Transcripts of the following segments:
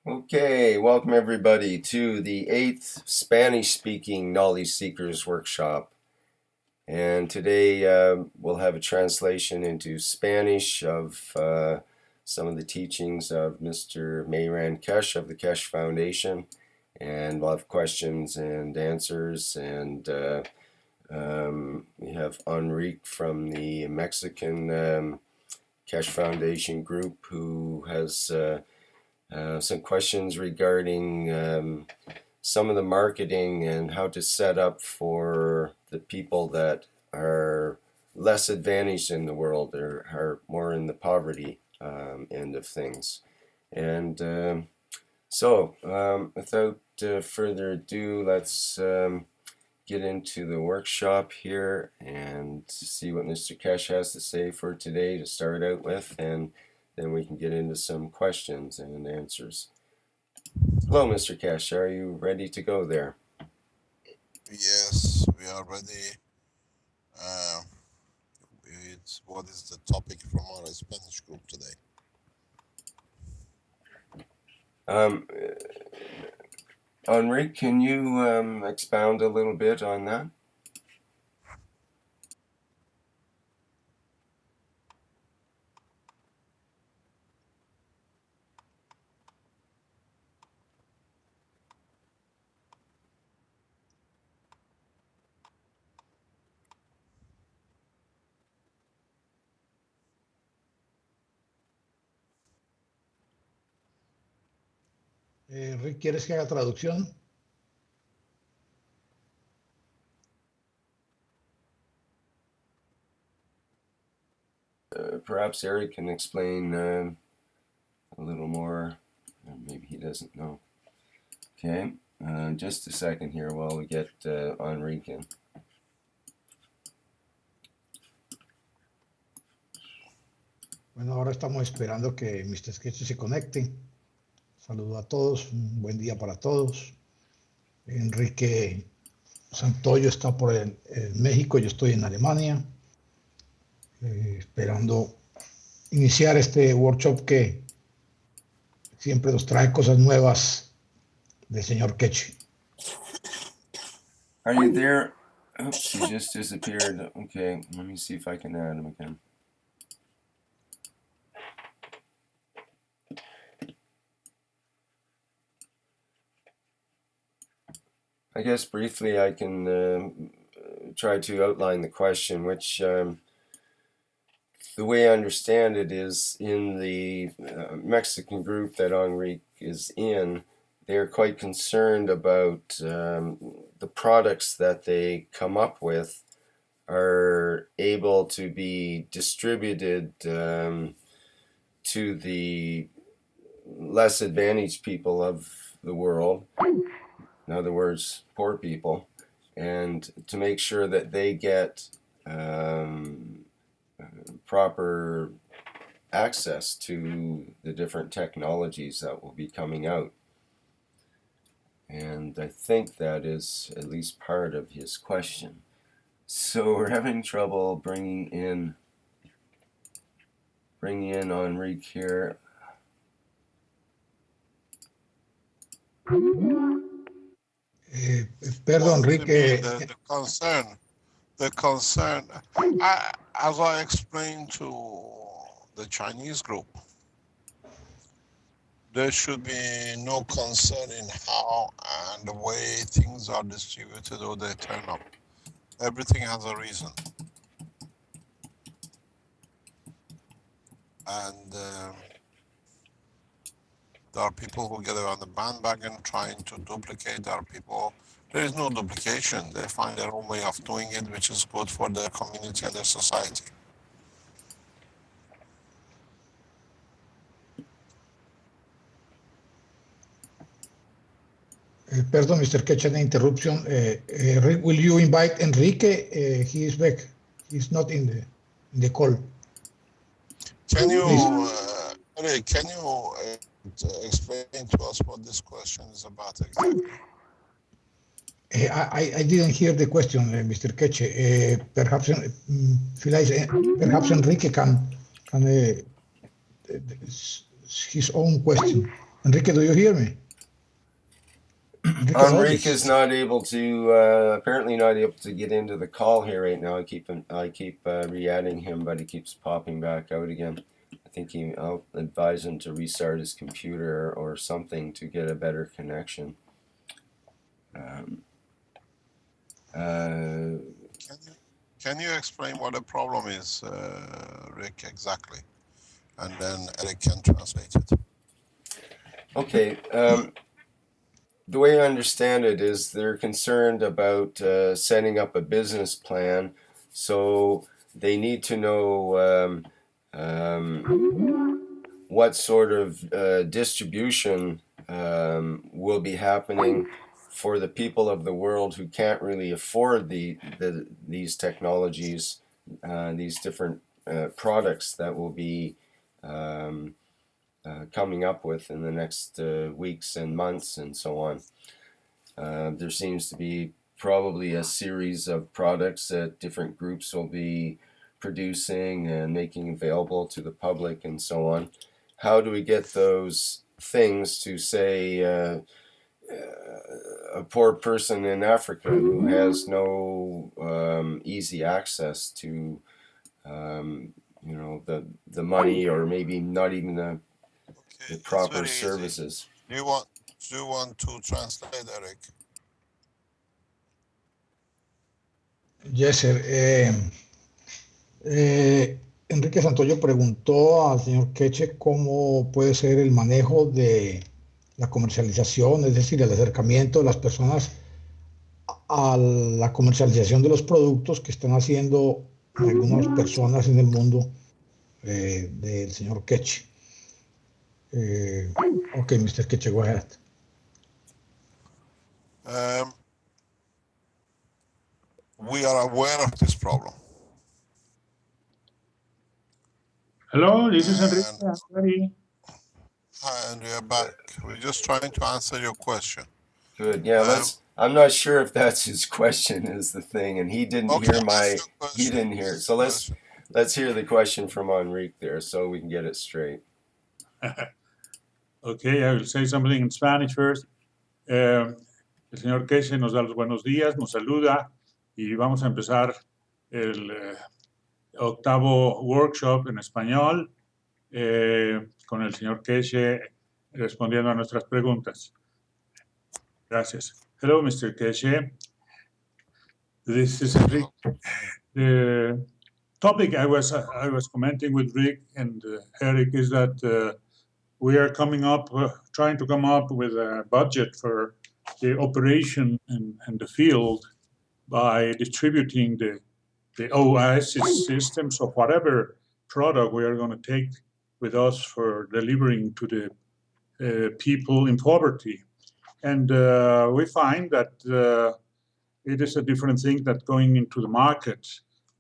Okay, welcome everybody to the 8th Spanish-speaking Knowledge Seekers Workshop. And today we'll have a translation into Spanish of some of the teachings of Mr. Mayran Keshe of the Keshe Foundation. And we'll have questions and answers. And we have Enrique from the Mexican Keshe Foundation group who has some questions regarding some of the marketing and how to set up for the people that are less advantaged in the world or are more in the poverty end of things. And without further ado, let's get into the workshop here and see what Mr. Keshe has to say for today to start out with, and then we can get into some questions and answers. Hello, Mr. Keshe. Are you ready to go there? Yes, we are ready. What is the topic from our Spanish group today? Enrique, can you expound a little bit on that? Rick, ¿quieres que haga traducción? Perhaps Eric can explain a little more. Maybe he doesn't know. Okay, just a second here while we get Enrique in. Bueno, ahora estamos esperando que Mr. Keshe se conecte. Saludo a todos, un buen día para todos. Enrique Santoyo está por México, yo estoy en Alemania, esperando iniciar este workshop que siempre nos trae cosas nuevas del señor Keshe. Are you there? Oops, he just disappeared. Okay, let me see if I can add him again. I guess briefly I can try to outline the question, which the way I understand it is in the Mexican group that Enrique is in, they're quite concerned about the products that they come up with are able to be distributed to the less advantaged people of the world. In other words, poor people, and to make sure that they get proper access to the different technologies that will be coming out. And I think that is at least part of his question. So we're having trouble bringing in Enrique here. Perdón, Enrique. The concern, as I explained to the Chinese group, there should be no concern in how and the way things are distributed or they turn up. Everything has a reason. And there are people who get around the bandwagon trying to duplicate. There are people, there is no duplication. They find their own way of doing it, which is good for their community and their society. Perdón, Mr. Keshe, the interruption. Will you invite Enrique? He is back. He's not in the call. Can you explain to us what this question is about exactly? I didn't hear the question, Mr. Keshe. Perhaps Enrique can his own question. Enrique, do you hear me? Enrique is not able to, apparently not able to get into the call here right now. I keep re-adding him, but he keeps popping back out again. I think I'll advise him to restart his computer or something to get a better connection. Can you explain what the problem is, Rick, exactly? And then Eric can translate it. Okay. The way I understand it is they're concerned about setting up a business plan, so they need to know what sort of distribution will be happening for the people of the world who can't really afford these technologies, these different products that will be coming up with in the next weeks and months and so on. There seems to be probably a series of products that different groups will be producing and making available to the public and so on. How do we get those things to, say, a poor person in Africa who has no easy access to the money, or maybe not even the proper services? Do you want to translate, Eric? Yes, sir. Enrique Santoyo preguntó al señor Keshe cómo puede ser el manejo de la comercialización, es decir, el acercamiento de las personas a la comercialización de los productos que están haciendo algunas personas en el mundo del señor Keshe. Okay, Mr. Keshe, go ahead. We are aware of this problem. Hello, this is Enrique. Hi, and we are back. We're just trying to answer your question. Good. Yeah, I'm not sure if that's his question is the thing, and he didn't hear it. So let's hear the question from Enrique there, so we can get it straight. Okay, I will say something in Spanish first. El señor Keshe nos da los buenos días, nos saluda y vamos a empezar el octavo workshop en español con el señor Keshe respondiendo a nuestras preguntas. Gracias. Hello, Mr. Keshe. This is Rick. The topic I was commenting with Rick and Eric is that we are trying to come up with a budget for the operation and the field by distributing the OASIS systems of whatever product we are going to take with us for delivering to the people in poverty. And we find that it is a different thing that going into the market,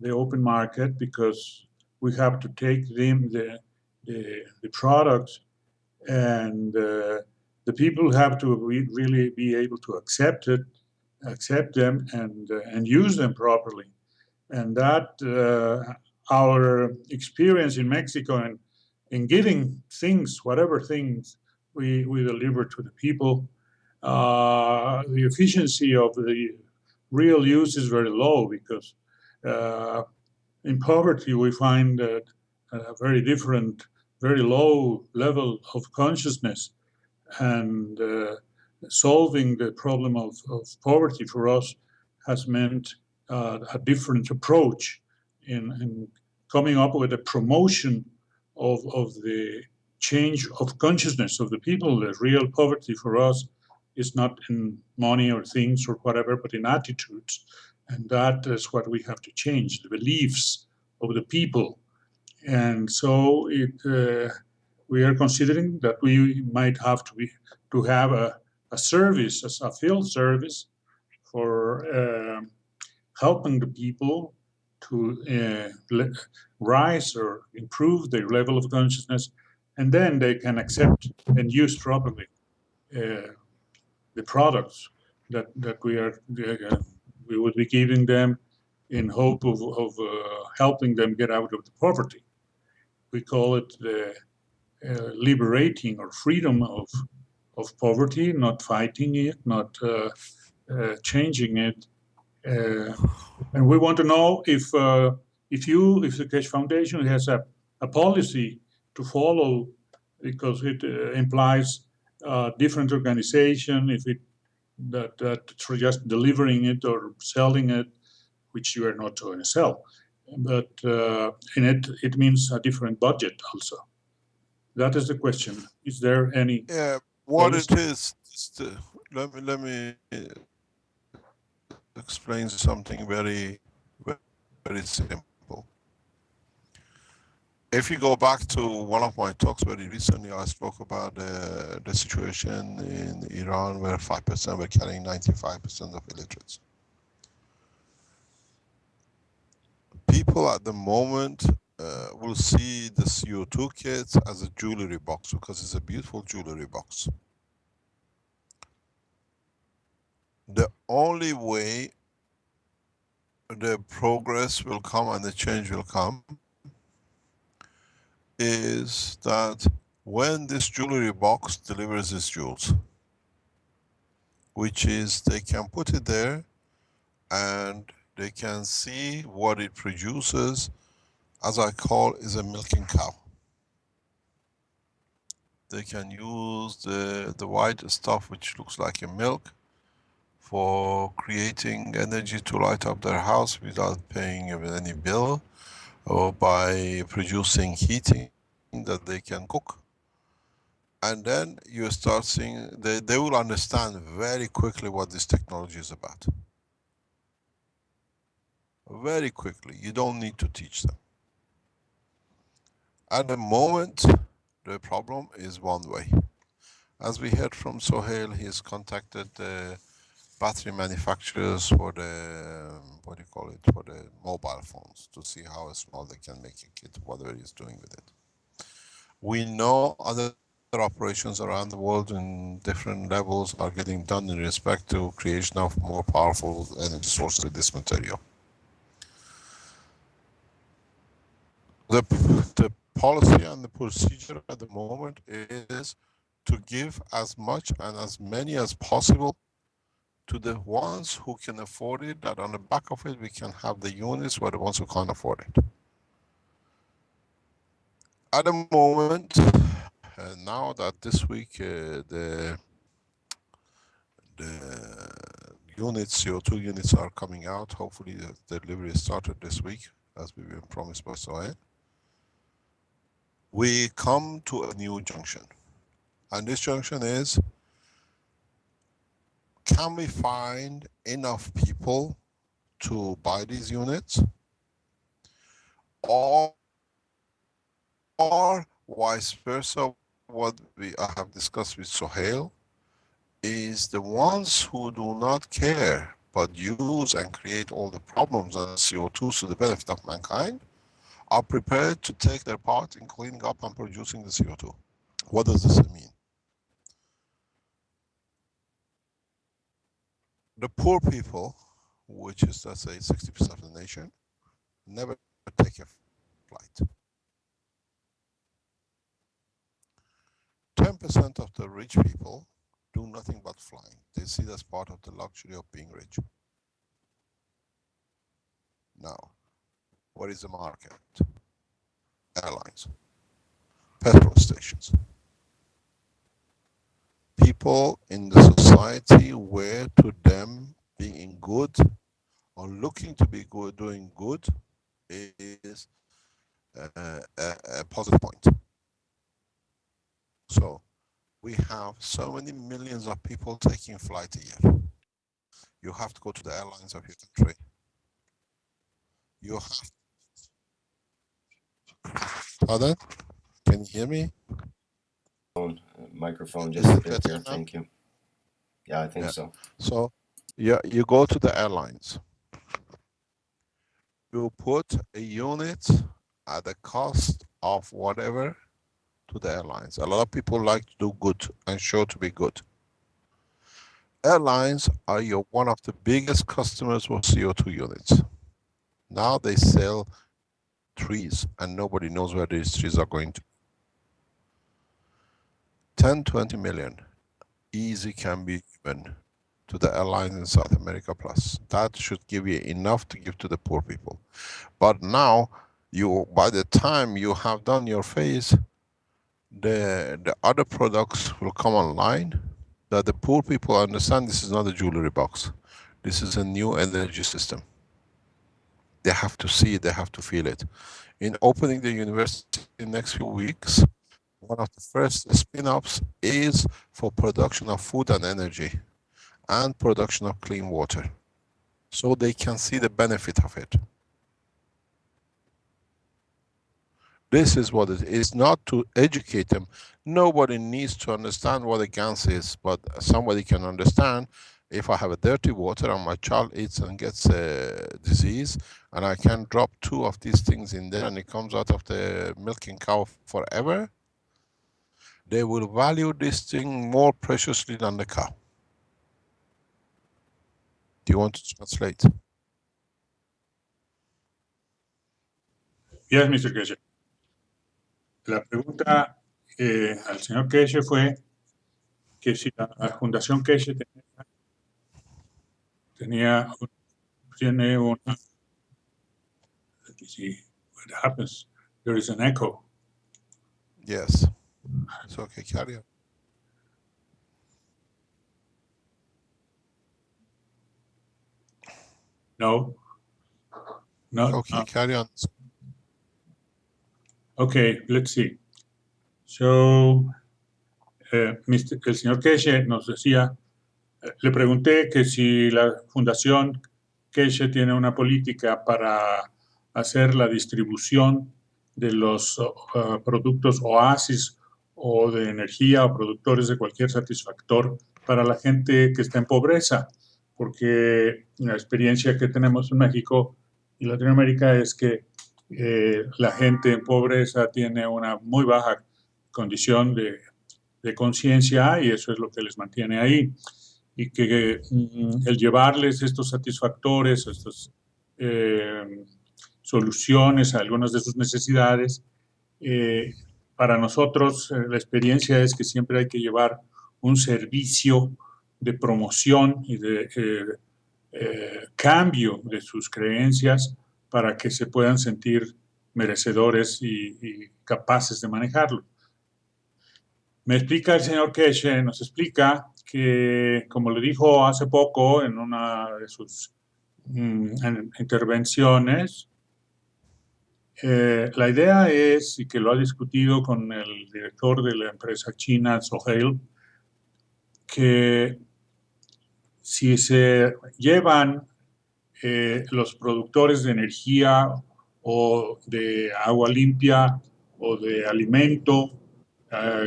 the open market, because we have to take the products, and the people have to really be able to accept them, and use them properly. And that our experience in Mexico and in giving things, whatever things we deliver to the people, the efficiency of the real use is very low, because in poverty we find that a very different, very low level of consciousness, and solving the problem of poverty for us has meant a different approach in coming up with a promotion of the change of consciousness of the people. The real poverty for us is not in money or things or whatever, but in attitudes. And that is what we have to change, the beliefs of the people. And so we are considering that we might have to have a service, as a field service, for helping the people to rise or improve their level of consciousness, and then they can accept and use properly the products that we would be giving them in hope of helping them get out of the poverty. We call it the liberating or freedom of poverty, not fighting it, not changing it. And we want to know if the Keshe Foundation has a policy to follow, because it implies different organization, if it that for just delivering it or selling it, which you are not going to sell, but in it means a different budget also. That is the question. Is there any? Yeah, what it is, let me explain something very, very simple. If you go back to one of my talks very recently, I spoke about the situation in Iran where 5% were carrying 95% of illiterates. People at the moment will see the CO2 kits as a jewelry box because it's a beautiful jewelry box. The only way the progress will come and the change will come is that when this jewelry box delivers its jewels, which is they can put it there and they can see what it produces, as I call, is a milking cow. They can use the white stuff which looks like a milk for creating energy to light up their house without paying even any bill, or by producing heating that they can cook. And then you start seeing, they will understand very quickly what this technology is about. Very quickly, you don't need to teach them. At the moment, the problem is one way. As we heard from Sohail, he's contacted the battery manufacturers for the, what do you call it, for the mobile phones to see how small they can make a kit, whatever he's doing with it. We know other operations around the world in different levels are getting done in respect to creation of more powerful energy sources with this material. The policy and the procedure at the moment is to give as much and as many as possible to the ones who can afford it, that on the back of it we can have the units for the ones who can't afford it. At the moment, now that this week the units, CO2 units are coming out, hopefully the delivery started this week, as we've been promised by Sohail. We come to a new junction. And this junction is, can we find enough people to buy these units? Or vice versa, what I have discussed with Sohail, is the ones who do not care but use and create all the problems and CO2 to the benefit of mankind are prepared to take their part in cleaning up and producing the CO2. What does this mean? The poor people, which is, let's say, 60% of the nation, never take a flight. 10% of the rich people do nothing but flying. They see it as part of the luxury of being rich. Now, what is the market? Airlines, petrol stations. People in the society where to them being good or looking to be good, doing good, is a positive point. So we have so many millions of people taking flight a year. You have to go to the airlines of your country. You have. Pardon? Can you hear me? Microphone Is just a it bit better there. now? Thank you. Yeah, I think so. So, yeah, you go to the airlines. You put a unit at the cost of whatever to the airlines. A lot of people like to do good and show to be good. Airlines are one of the biggest customers for CO2 units. Now they sell trees and nobody knows where these trees are going to. 10, 20 million. easy can be given to the airlines in South America plus. That should give you enough to give to the poor people. But now, by the time you have done your phase, the other products will come online that the poor people understand this is not a jewelry box. This is a new energy system. They have to see it, they have to feel it. In opening the university in the next few weeks, one of the first spin-offs is for production of food and energy and production of clean water, so they can see the benefit of it. This is what it is, not to educate them. Nobody needs to understand what a GANS is, but somebody can understand. If I have a dirty water and my child eats and gets a disease, and I can drop 2 of these things in there and it comes out of the milking cow forever, they will value this thing more preciously than the cow. Do you want to translate? Yes, Mr. Keshe. La pregunta al señor Keshe fue que si la Fundación Keshe tiene una... Let me see what happens. There is an echo. Yes. It's okay, carry on. No. No. Okay, carry on. Okay, let's see. So, el señor Keshe nos decía, le pregunté que si la Fundación Keshe tiene una política para hacer la distribución de los productos oasis o de energía o productores de cualquier satisfactor para la gente que está en pobreza, porque la experiencia que tenemos en México y Latinoamérica es que la gente en pobreza tiene una muy baja condición de conciencia y eso es lo que les mantiene ahí. Y que el llevarles estos satisfactores, estas soluciones a algunas de sus necesidades, para nosotros la experiencia es que siempre hay que llevar un servicio de promoción y de cambio de sus creencias para que se puedan sentir merecedores y capaces de manejarlo. Me explica el señor Keshe, nos explica que, como le dijo hace poco en una de sus intervenciones, la idea es, y que lo ha discutido con el director de la empresa china, Sohail, que si se llevan los productores de energía o de agua limpia o de alimento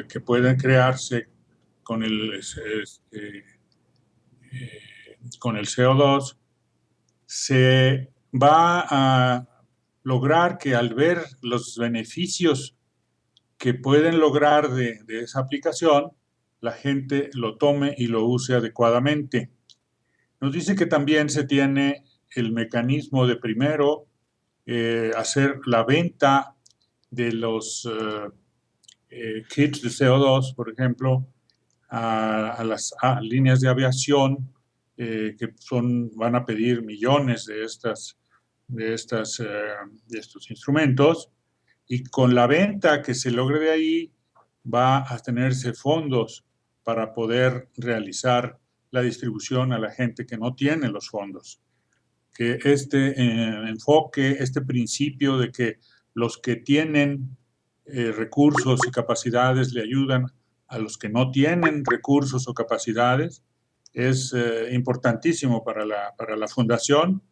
que pueden crearse con el CO2, se va a lograr que al ver los beneficios que pueden lograr de esa aplicación, la gente lo tome y lo use adecuadamente. Nos dice que también se tiene el mecanismo de primero hacer la venta de los kits de CO2, por ejemplo, a las líneas de aviación que van a pedir millones de estos instrumentos, y con la venta que se logre de ahí va a tenerse fondos para poder realizar la distribución a la gente que no tiene los fondos. Que este enfoque, este principio de que los que tienen recursos y capacidades le ayudan a los que no tienen recursos o capacidades, es importantísimo para la fundación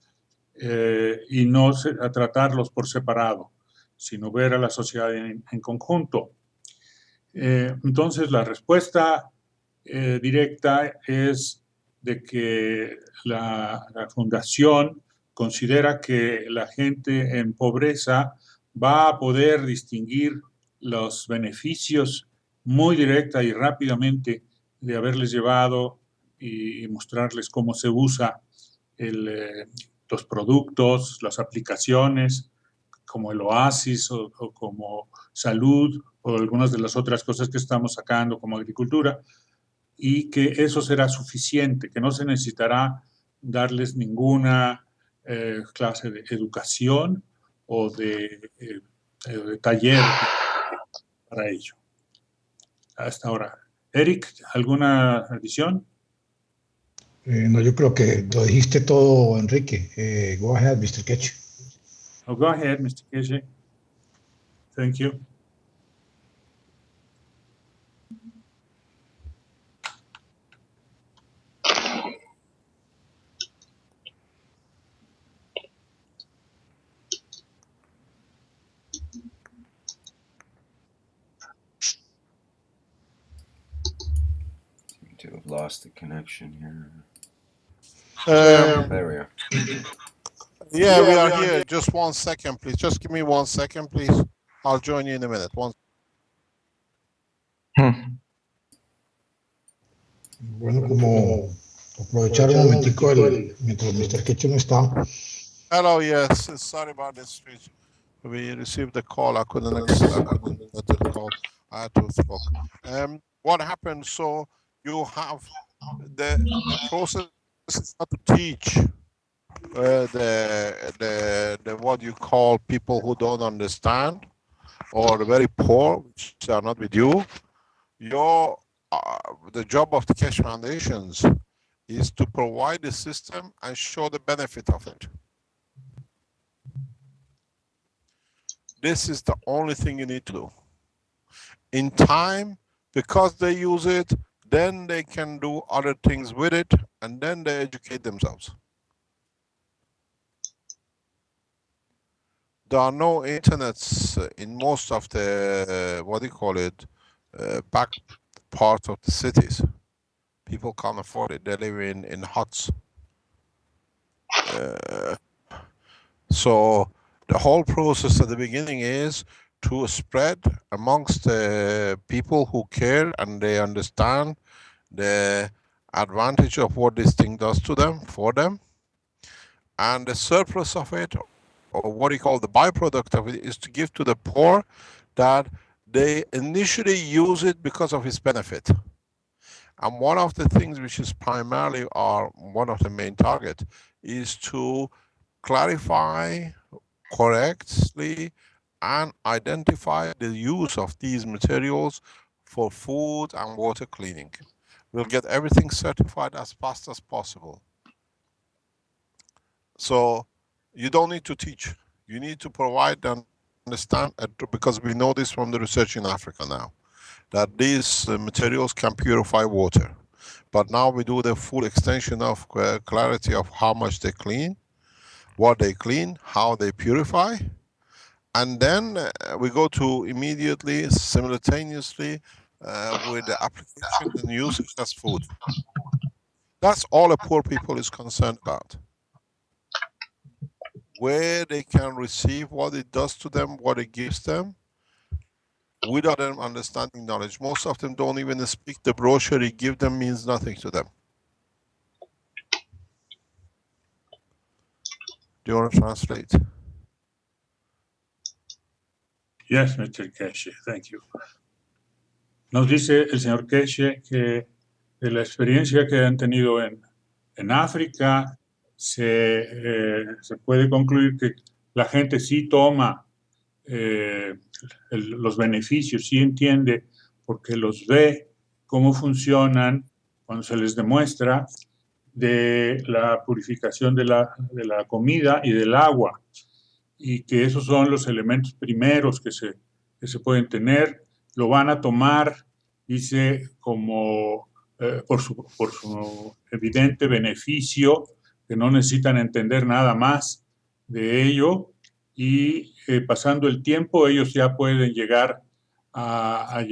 y no a tratarlos por separado, sino ver a la sociedad en conjunto. Entonces, la respuesta directa es de que la fundación considera que la gente en pobreza va a poder distinguir los beneficios muy directa y rápidamente de haberles llevado y mostrarles cómo se usa los productos, las aplicaciones, como el oasis o como salud o algunas de las otras cosas que estamos sacando como agricultura, y que eso será suficiente, que no se necesitará darles ninguna clase de educación o de taller para ello. Hasta ahora. Eric, ¿alguna adición? No, yo creo que lo dijiste todo, Enrique. Go ahead, Mr. Keshe. Oh, go ahead, Mr. Keshe. Thank you. To have lost the connection here. Um, There we are. yeah, we are here. Just 1 second, please. Just give me 1 second, please. I'll join you in a minute. Bueno, como aprovechar un momentico mientras Mr. Keshe no está. Hello, yes. Sorry about this. We received the call. I couldn't let the call. I had to talk. What happened? So you have the process is not to teach the what you call people who don't understand or very poor, which are not with you. The job of the Keshe Foundations is to provide the system and show the benefit of it. This is the only thing you need to do. In time, because they use it, then they can do other things with it, and then they educate themselves. There are no internets in most of the, back part of the cities. People can't afford it. They live in huts. So the whole process at the beginning is to spread amongst the people who care and they understand the advantage of what this thing does to them, for them. And the surplus of it, or what you call the byproduct of it, is to give to the poor that they initially use it because of its benefit. And one of the things which is primarily one of the main targets is to clarify correctly and identify the use of these materials for food and water cleaning. We'll get everything certified as fast as possible. So you don't need to teach. You need to provide and understand, because we know this from the research in Africa now, that these materials can purify water. But now we do the full extension of clarity of how much they clean, what they clean, how they purify. And then we go to immediately, simultaneously, with the application and usage as food. That's all a poor people is concerned about. Where they can receive what it does to them, what it gives them, without them understanding knowledge. Most of them don't even speak. The brochure you give them means nothing to them. Do you want to translate? Yes, Mr. Keshe, thank you. Nos dice el señor Keshe que de la experiencia que han tenido en África se puede concluir que la gente sí toma los beneficios, sí entiende porque los ve cómo funcionan cuando se les demuestra de la purificación de la comida y del agua, y que esos son los elementos primeros que se pueden tener. Lo van a tomar, dice, como por su evidente beneficio, que no necesitan entender nada más de ello, y pasando el tiempo ellos ya pueden llegar a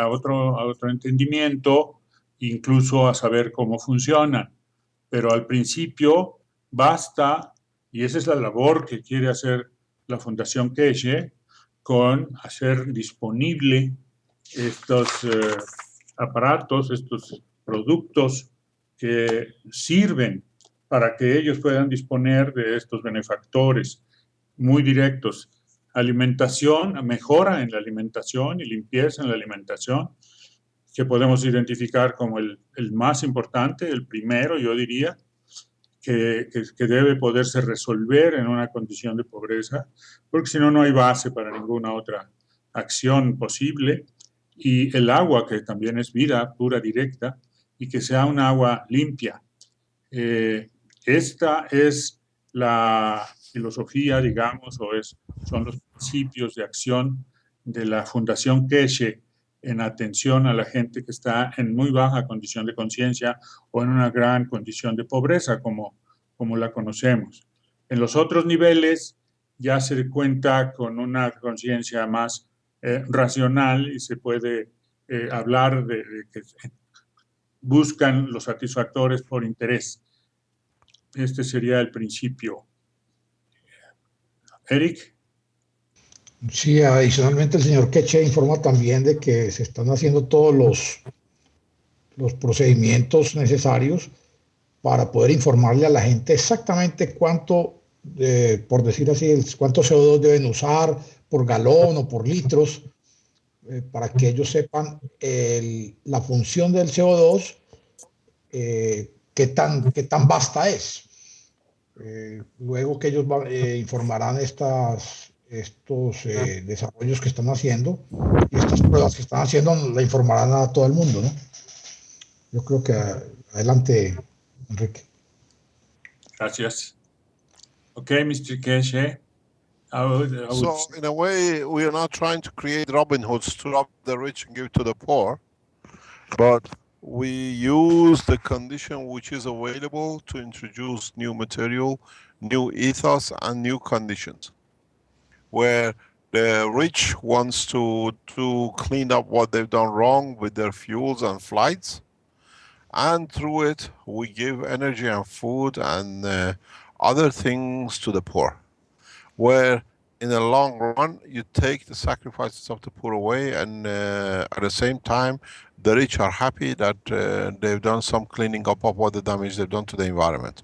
otro entendimiento, incluso a saber cómo funcionan. Pero al principio basta, y esa es la labor que quiere hacer la Fundación Keshe, con hacer disponible estos aparatos, estos productos que sirven para que ellos puedan disponer de estos benefactores muy directos. Alimentación, mejora en la alimentación y limpieza en la alimentación, que podemos identificar como el más importante, el primero, yo diría, que debe poderse resolver en una condición de pobreza, porque si no, no hay base para ninguna otra acción posible. Y el agua, que también es vida pura, directa, y que sea un agua limpia. Esta es la filosofía, digamos, son los principios de acción de la Fundación Keshe en atención a la gente que está en muy baja condición de conciencia o en una gran condición de pobreza, como la conocemos. En los otros niveles ya se cuenta con una conciencia más racional y se puede hablar de que buscan los satisfactores por interés. Este sería el principio. Eric. Sí, adicionalmente el señor Keshe informa también de que se están haciendo todos los procedimientos necesarios para poder informarle a la gente exactamente cuánto, por decir así, cuánto CO2 deben usar por galón o por litros, para que ellos sepan la función del CO2, qué tan vasta es. Luego que ellos informarán estos desarrollos que están haciendo y estas pruebas que están haciendo, la informarán a todo el mundo, ¿no? Yo creo que adelante, Enrique. Gracias. Okay, Mr. Keshe. So in a way, we are not trying to create Robin Hoods to rob the rich and give to the poor, but we use the condition which is available to introduce new material, new ethos, and new conditions. Where the rich wants to clean up what they've done wrong with their fuels and flights, and through it we give energy and food and other things to the poor. Where in the long run you take the sacrifices of the poor away, and at the same time the rich are happy that they've done some cleaning up of what the damage they've done to the environment.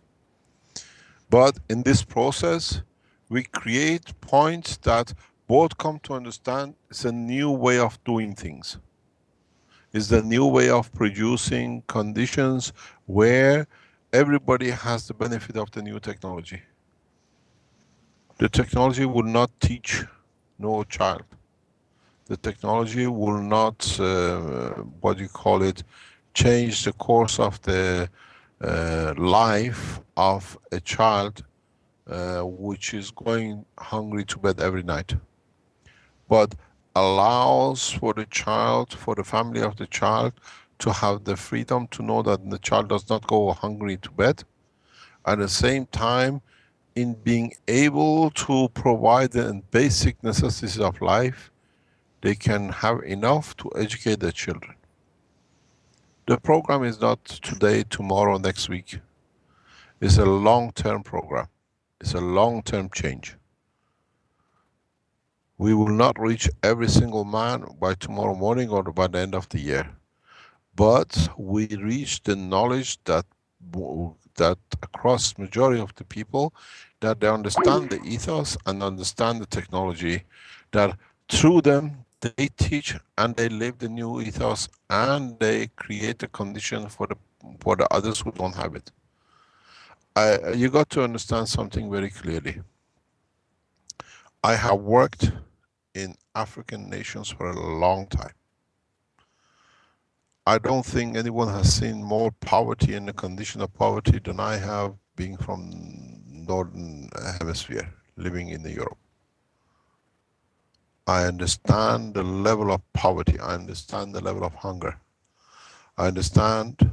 But in this process we create points that both come to understand it's a new way of doing things. It's the new way of producing conditions where everybody has the benefit of the new technology. The technology will not teach no child. The technology will not, change the course of the life of a child which is going hungry to bed every night. But allows for the child, for the family of the child, to have the freedom to know that the child does not go hungry to bed. At the same time, in being able to provide the basic necessities of life, they can have enough to educate their children. The program is not today, tomorrow, next week. It's a long-term program. It's a long-term change. We will not reach every single man by tomorrow morning or by the end of the year. But we reach the knowledge that across majority of the people, that they understand the ethos and understand the technology, that through them they teach and they live the new ethos and they create a condition for the others who don't have it. You got to understand something very clearly. I have worked in African nations for a long time. I don't think anyone has seen more poverty and the condition of poverty than I have, being from Northern Hemisphere, living in Europe. I understand the level of poverty. I understand the level of hunger. I understand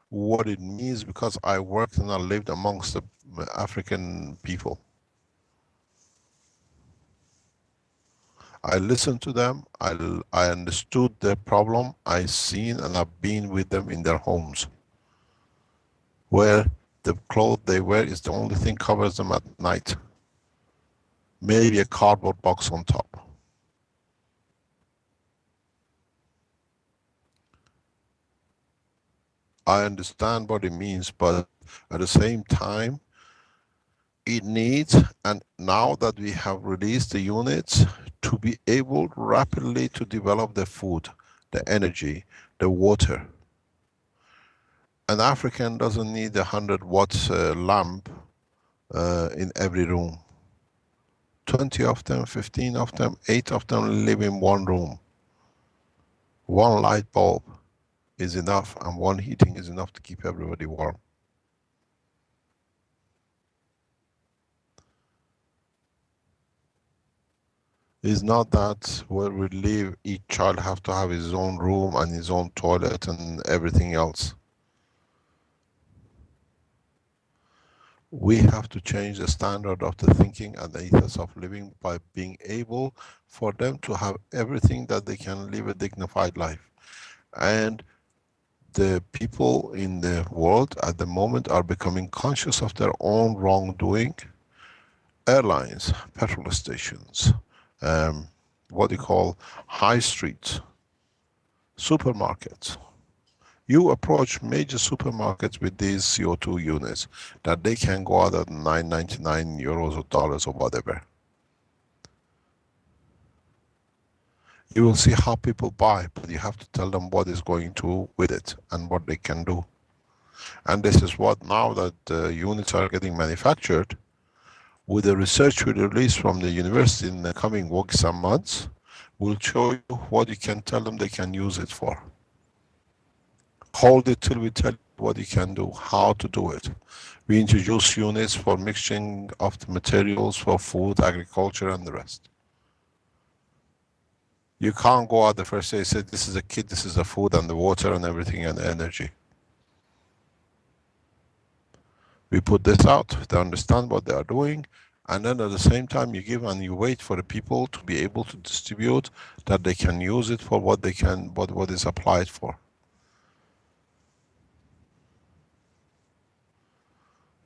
what it means because I worked and I lived amongst the African people. I listened to them, I understood their problem, I've seen and I've been with them in their homes, where the clothes they wear is the only thing covers them at night. Maybe a cardboard box on top. I understand what it means, but at the same time, it needs, and now that we have released the units, to be able rapidly to develop the food, the energy, the water. An African doesn't need 100 watts lamp in every room. 20 of them, 15 of them, 8 of them live in one room. One light bulb is enough, and one heating is enough to keep everybody warm. It's not that where we live, each child have to have his own room and his own toilet and everything else. We have to change the standard of the thinking and the ethos of living by being able for them to have everything that they can live a dignified life. And the people in the world at the moment are becoming conscious of their own wrongdoing. Airlines, petrol stations, what you call high streets, supermarkets. You approach major supermarkets with these CO2 units that they can go out at 9.99 euros or dollars or whatever. You will see how people buy, but you have to tell them what is going to with it and what they can do. And this is what, now that the units are getting manufactured, with the research we release from the university in the coming weeks and months, we'll show you what you can tell them they can use it for. Hold it till we tell you what you can do, how to do it. We introduce units for mixing of the materials for food, agriculture, and the rest. You can't go out the first day and say, this is a kit, this is the food and the water and everything and the energy. We put this out, they understand what they are doing, and then at the same time you give and you wait for the people to be able to distribute, that they can use it for what they can, what is applied for.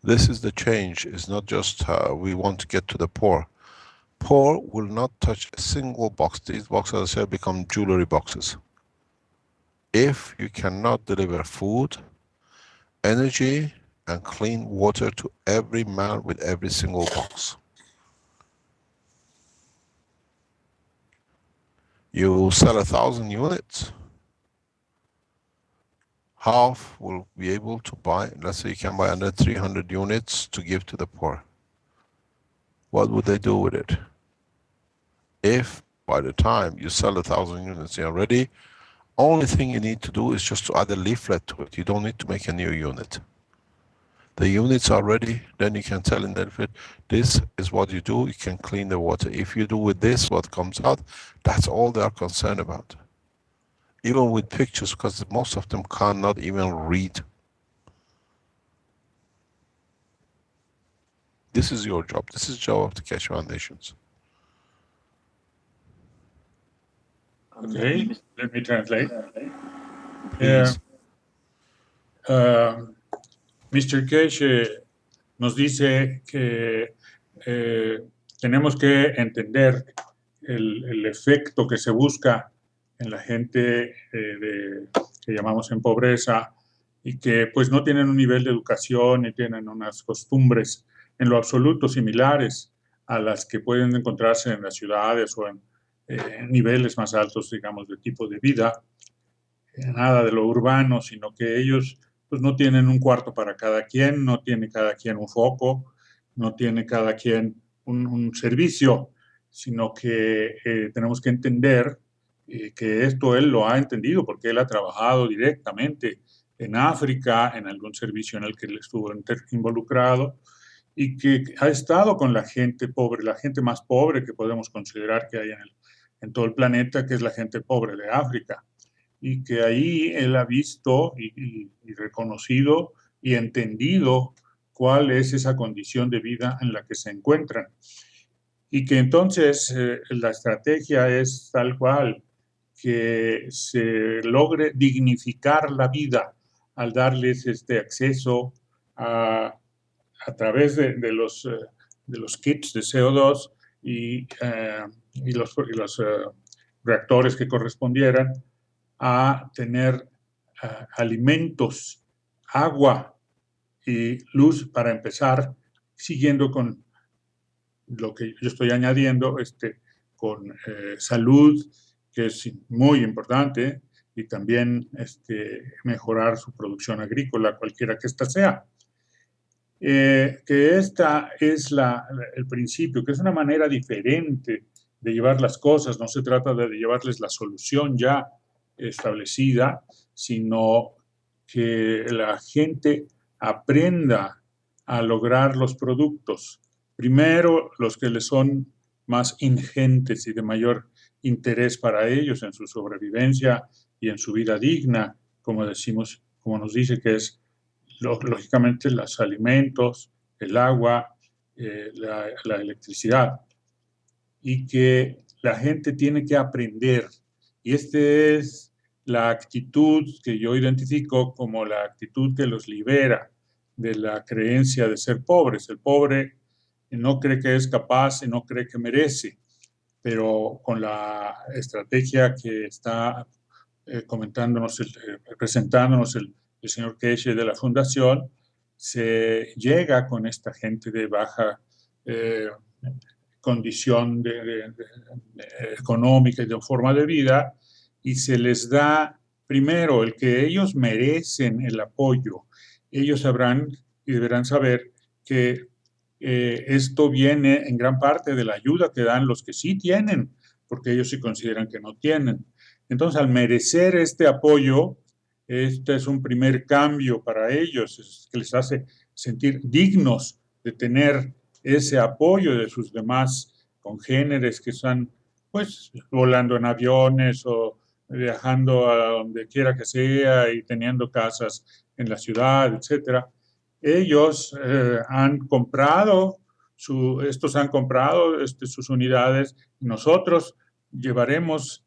This is the change. It's not just we want to get to the poor. Poor will not touch a single box. These boxes, as I said, become jewelry boxes. If you cannot deliver food, energy, and clean water to every man with every single box. You sell 1,000 units. Half will be able to buy, let's say you can buy under 300 units to give to the poor. What would they do with it? If by the time you sell 1,000 units, you're ready, only thing you need to do is just to add a leaflet to it. You don't need to make a new unit. The units are ready, then you can tell in the leaflet, this is what you do, you can clean the water. If you do with this, what comes out, that's all they are concerned about. Even with pictures, because most of them cannot even read. This is your job. This is the job of the Keshe Foundations. Okay, let me translate. Please. Mr. Keshe nos dice que tenemos que entender el efecto que se busca en la gente que llamamos en pobreza y que pues no tienen un nivel de educación y tienen unas costumbres en lo absoluto similares a las que pueden encontrarse en las ciudades o en niveles más altos, digamos, de tipo de vida. Nada de lo urbano, sino que ellos pues no tienen un cuarto para cada quien, no tiene cada quien un foco, no tiene cada quien un servicio, sino que tenemos que entender que esto él lo ha entendido porque él ha trabajado directamente en África, en algún servicio en el que él estuvo involucrado y que ha estado con la gente pobre, la gente más pobre que podemos considerar que hay en todo el planeta, que es la gente pobre de África. Y que ahí él ha visto y reconocido y entendido cuál es esa condición de vida en la que se encuentran. Y que entonces la estrategia es tal cual, que se logre dignificar la vida al darles este acceso a través de los kits de CO2 y los reactores que correspondieran, a tener alimentos, agua y luz para empezar, siguiendo con lo que yo estoy añadiendo, con salud, que es muy importante, y también mejorar su producción agrícola, cualquiera que ésta sea. Que esta es el principio, que es una manera diferente de llevar las cosas. No se trata de llevarles la solución ya establecida, sino que la gente aprenda a lograr los productos. Primero, los que les son más ingentes y de mayor interés para ellos en su sobrevivencia y en su vida digna, como decimos, como nos dice que es lógicamente los alimentos, el agua, la electricidad, y que la gente tiene que aprender. Y esta es la actitud que yo identifico como la actitud que los libera de la creencia de ser pobres. El pobre no cree que es capaz y no cree que merece, pero con la estrategia que está presentándonos el señor Keshe de la Fundación, se llega con esta gente de baja condición económica y de forma de vida, y se les da primero el que ellos merecen el apoyo. Ellos sabrán y deberán saber que esto viene en gran parte de la ayuda que dan los que sí tienen, porque ellos sí consideran que no tienen. Entonces, al merecer este apoyo, este es un primer cambio para ellos, que les hace sentir dignos de tener ese apoyo de sus demás congéneres que están, pues, volando en aviones o viajando a donde quiera que sea y teniendo casas en la ciudad, etcétera. Ellos han comprado, estos han comprado sus unidades. Nosotros llevaremos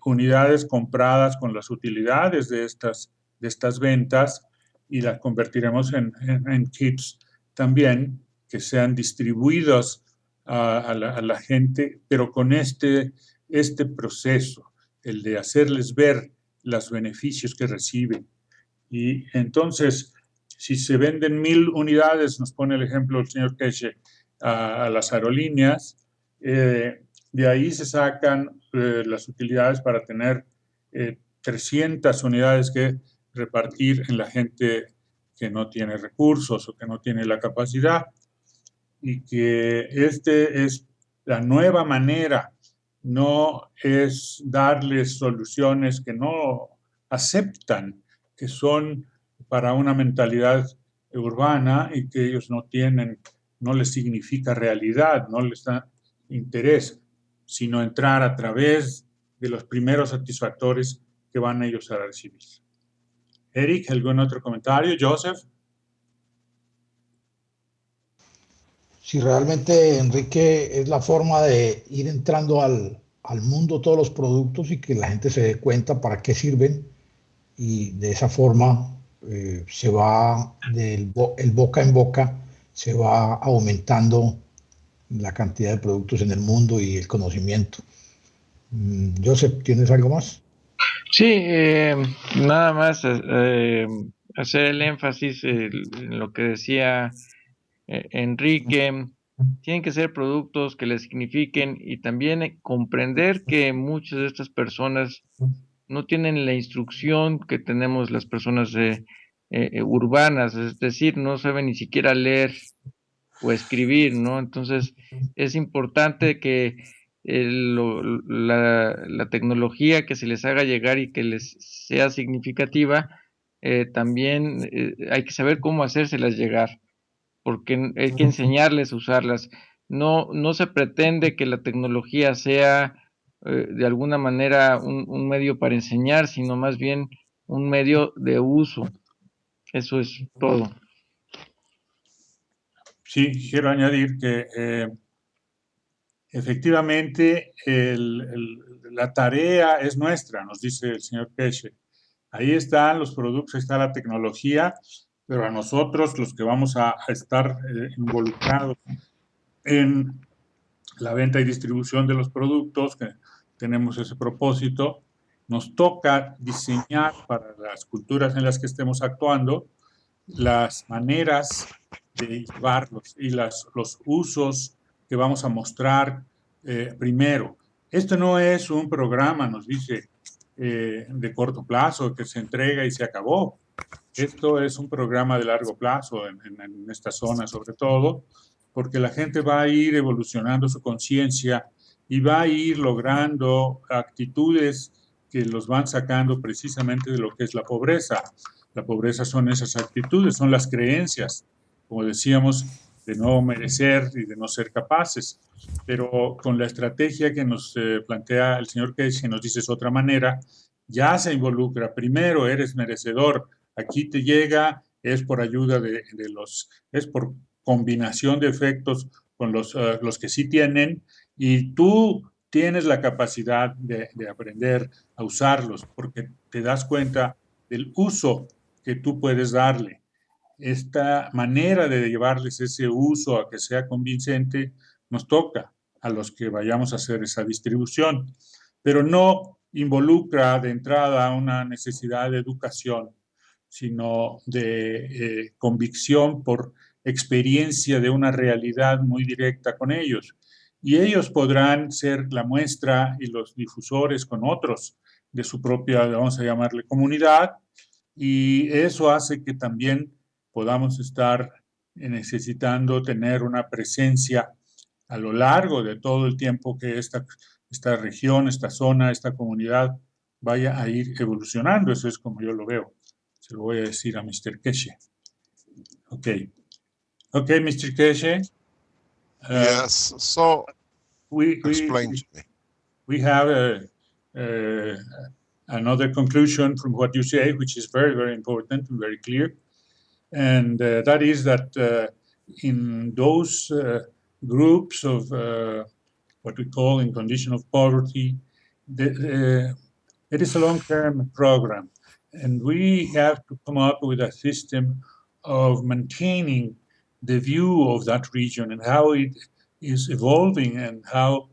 unidades compradas con las utilidades de estas ventas y las convertiremos en kits también que sean distribuidos a la gente, pero con este proceso, el de hacerles ver los beneficios que reciben. Y entonces, si se venden 1000 unidades, nos pone el ejemplo el señor Keshe, a las aerolíneas, de ahí se sacan las utilidades para tener 300 unidades que repartir en la gente que no tiene recursos o que no tiene la capacidad, y que es la nueva manera, no es darles soluciones que no aceptan, que son para una mentalidad urbana y que ellos no tienen, no les significa realidad, no les da interés, sino entrar a través de los primeros satisfactores que van ellos a recibir. Eric, ¿algún otro comentario? Joseph. Si realmente, Enrique, es la forma de ir entrando al mundo todos los productos y que la gente se dé cuenta para qué sirven, y de esa forma se va el boca en boca, se va aumentando la cantidad de productos en el mundo y el conocimiento. Joseph, ¿tienes algo más? Sí, nada más hacer el énfasis en lo que decía Enrique. Tienen que ser productos que les signifiquen, y también comprender que muchas de estas personas no tienen la instrucción que tenemos las personas urbanas, es decir, no saben ni siquiera leer o escribir, ¿no? Entonces, es importante que la tecnología que se les haga llegar y que les sea significativa, también hay que saber cómo hacérselas llegar, porque hay que enseñarles a usarlas. No se pretende que la tecnología sea de alguna manera un medio para enseñar, sino más bien un medio de uso. Eso es todo. Sí, quiero añadir que efectivamente la tarea es nuestra, nos dice el señor Keshe. Ahí están los productos, ahí está la tecnología, pero a nosotros, los que vamos a estar involucrados en la venta y distribución de los productos, que tenemos ese propósito, nos toca diseñar para las culturas en las que estemos actuando las maneras de llevarlos y los usos que vamos a mostrar primero. Esto no es un programa, nos dice de corto plazo que se entrega y se acabó. Esto es un programa de largo plazo en esta zona sobre todo, porque la gente va a ir evolucionando su conciencia y va a ir logrando actitudes que los van sacando precisamente de lo que es la pobreza. La pobreza son esas actitudes, son las creencias, como decíamos, de no merecer y de no ser capaces. Pero con la estrategia que nos plantea el señor Keshe, nos dice es otra manera, ya se involucra. Primero eres merecedor, aquí te llega, es por ayuda de es por combinación de efectos con los que sí tienen, y tú tienes la capacidad de aprender a usarlos, porque te das cuenta del uso que tú puedes darle. Esta manera de llevarles ese uso a que sea convincente nos toca a los que vayamos a hacer esa distribución, pero no involucra de entrada una necesidad de educación, sino de convicción por experiencia de una realidad muy directa con ellos. Y ellos podrán ser la muestra y los difusores con otros de su propia, vamos a llamarle, comunidad, y eso hace que también podamos estar necesitando tener una presencia a lo largo de todo el tiempo que esta región, esta zona, esta comunidad vaya a ir evolucionando. Eso es como yo lo veo. Se lo voy a decir a Mr. Keshe. Okay. Okay, Mr. Keshe. Yes, so explain to me. We have another conclusion from what you say, which is very, very important and very clear. And that is that in those groups of what we call in condition of poverty, it is a long-term program. And we have to come up with a system of maintaining the view of that region and how it is evolving and how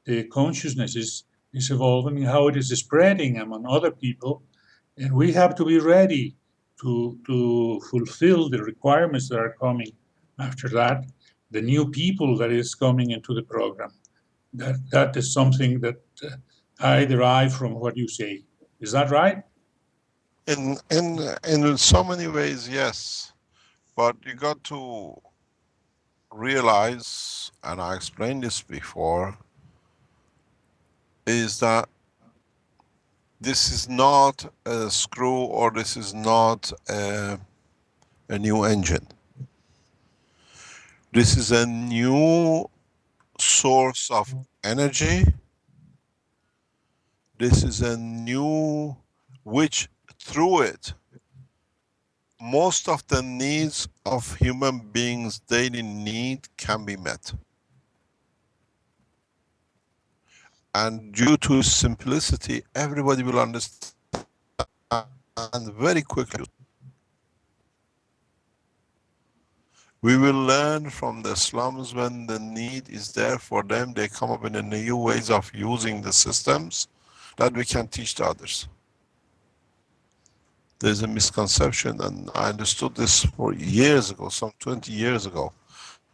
the consciousness is evolving, and how it is spreading among other people. And we have to be ready to fulfill the requirements that are coming after that, the new people that is coming into the program. That is something that I derive from what you say. Is that right? In so many ways, yes. But you got to realize, and I explained this before, is that this is not a screw, or this is not a new engine. This is a new source of energy. This is a new, which through it, most of the needs of human beings' daily need can be met. And due to its simplicity, everybody will understand very quickly. We will learn from the slums when the need is there for them, they come up with new ways of using the systems that we can teach to others. There's a misconception, and I understood this for years ago, some 20 years ago.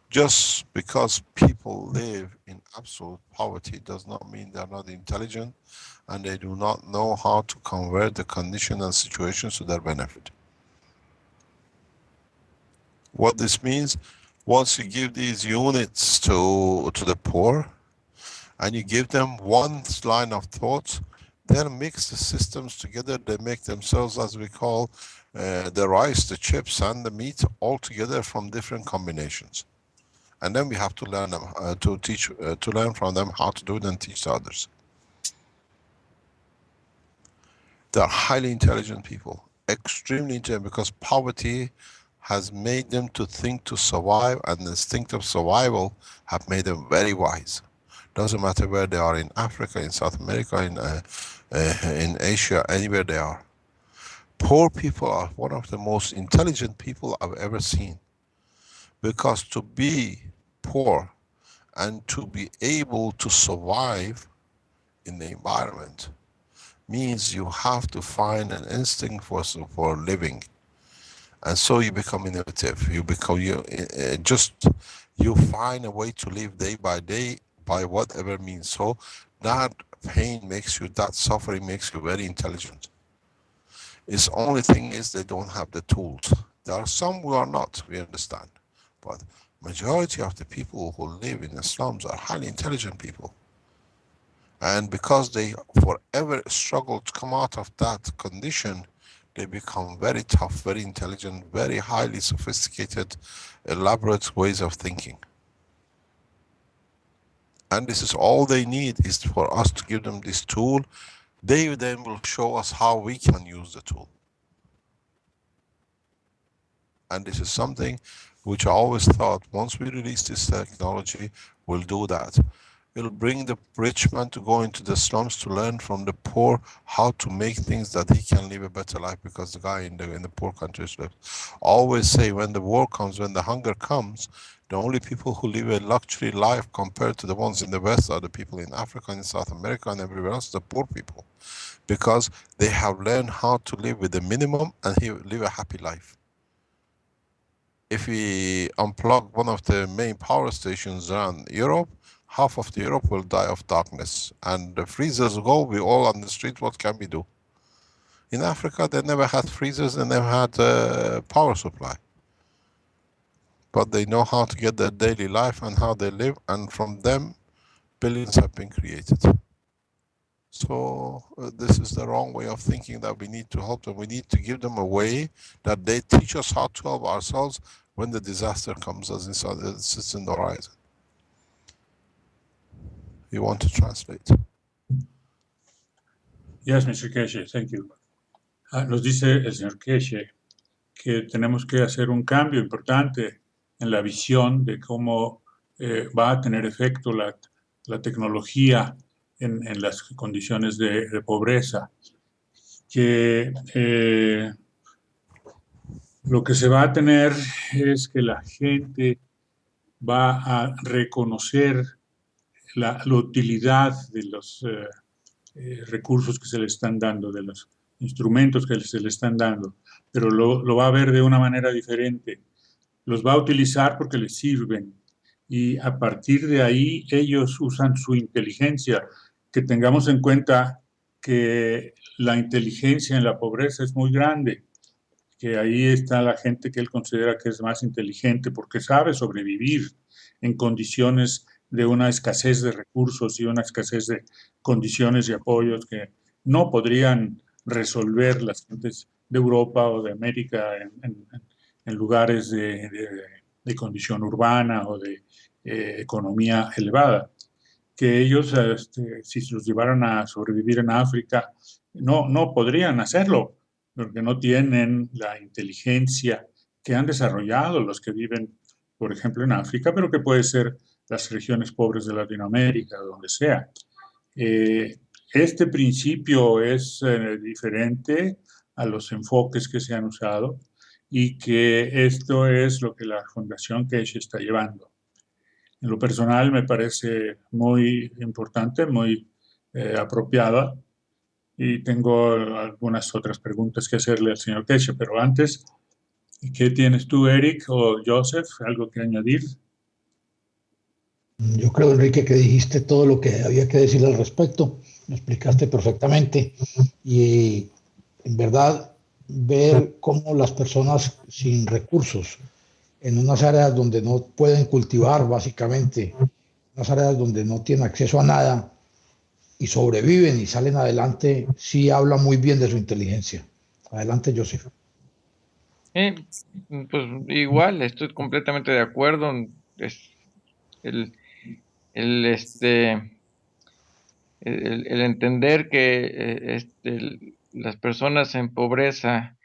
Just because people live in absolute poverty does not mean they're not intelligent and they do not know how to convert the condition and situations to their benefit. What this means, once you give these units to the poor and you give them one line of thought, then mix the systems together, they make themselves, as we call, the rice, the chips and the meat all together from different combinations. And then we have to learn them, to learn from them how to do it and teach to others. They are highly intelligent people, extremely intelligent, because poverty has made them to think to survive, and the instinct of survival have made them very wise. Doesn't matter where they are, in Africa, in South America, in Asia, anywhere they are. Poor people are one of the most intelligent people I've ever seen. Because to be poor and to be able to survive in the environment means you have to find an instinct for living. And so you become innovative. You find a way to live day by day by whatever means. So that pain makes you, that suffering makes you very intelligent. Its only thing is they don't have the tools. There are some who are not, we understand. But majority of the people who live in the slums are highly intelligent people. And because they forever struggle to come out of that condition, they become very tough, very intelligent, very highly sophisticated, elaborate ways of thinking. And this is all they need, is for us to give them this tool. They then will show us how we can use the tool. And this is something which I always thought, once we release this technology, we'll do that. It'll bring the rich man to go into the slums to learn from the poor how to make things that he can live a better life, because the guy in the poor countries lives. I always say, when the war comes, when the hunger comes, the only people who live a luxury life compared to the ones in the West are the people in Africa and South America and everywhere else, the poor people. Because they have learned how to live with the minimum and live a happy life. If we unplug one of the main power stations around Europe, half of the Europe will die of darkness. And the freezers go, we all on the street, what can we do? In Africa, they never had freezers, they never had power supply. But they know how to get their daily life and how they live, and from them, billions have been created. So this is the wrong way of thinking, that we need to help them. We need to give them a way that they teach us how to help ourselves when the disaster comes as it sits in the horizon. You want to translate? Yes, Mr. Keshe, thank you. Nos dice el señor Keshe que tenemos que hacer un cambio importante en la visión de cómo va a tener efecto la tecnología en las condiciones de pobreza. Que lo que se va a tener es que la gente va a reconocer la utilidad de los recursos que se le están dando, de los instrumentos que se le están dando, pero lo va a ver de una manera diferente. Los va a utilizar porque les sirven, y a partir de ahí ellos usan su inteligencia. Que tengamos en cuenta que la inteligencia en la pobreza es muy grande, que ahí está la gente que él considera que es más inteligente porque sabe sobrevivir en condiciones de una escasez de recursos y una escasez de condiciones y apoyos que no podrían resolver las gentes de Europa o de América en lugares de condición urbana o de economía elevada. Que ellos, si los llevaran a sobrevivir en África, no podrían hacerlo, porque no tienen la inteligencia que han desarrollado los que viven, por ejemplo, en África, pero que puede ser las regiones pobres de Latinoamérica, donde sea. Este principio es diferente a los enfoques que se han usado, y que esto es lo que la Fundación Keshe está llevando. En lo personal me parece muy importante, muy apropiada, y tengo algunas otras preguntas que hacerle al señor Keshe, pero antes, ¿qué tienes tú, Eric o Joseph? ¿Algo que añadir? Yo creo, Enrique, que dijiste todo lo que había que decir al respecto, lo explicaste perfectamente, y en verdad ver cómo las personas sin recursos, en unas áreas donde no pueden cultivar básicamente, unas áreas donde no tienen acceso a nada y sobreviven y salen adelante, sí habla muy bien de su inteligencia. Adelante, Joseph. Pues igual, estoy completamente de acuerdo. Es el, el, este, el entender que las personas en pobreza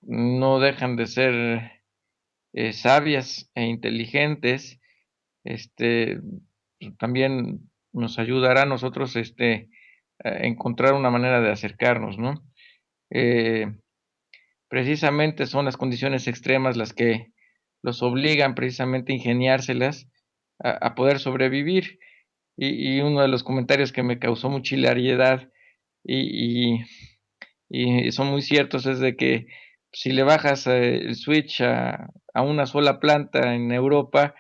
no dejan de ser sabias e inteligentes, este, también nos ayudará a nosotros a encontrar una manera de acercarnos, ¿no? Precisamente son las condiciones extremas las que los obligan precisamente a ingeniárselas a poder sobrevivir. Y uno de los comentarios que me causó mucha hilariedad y, y son muy ciertos es de que si le bajas el switch a una sola planta en Europa,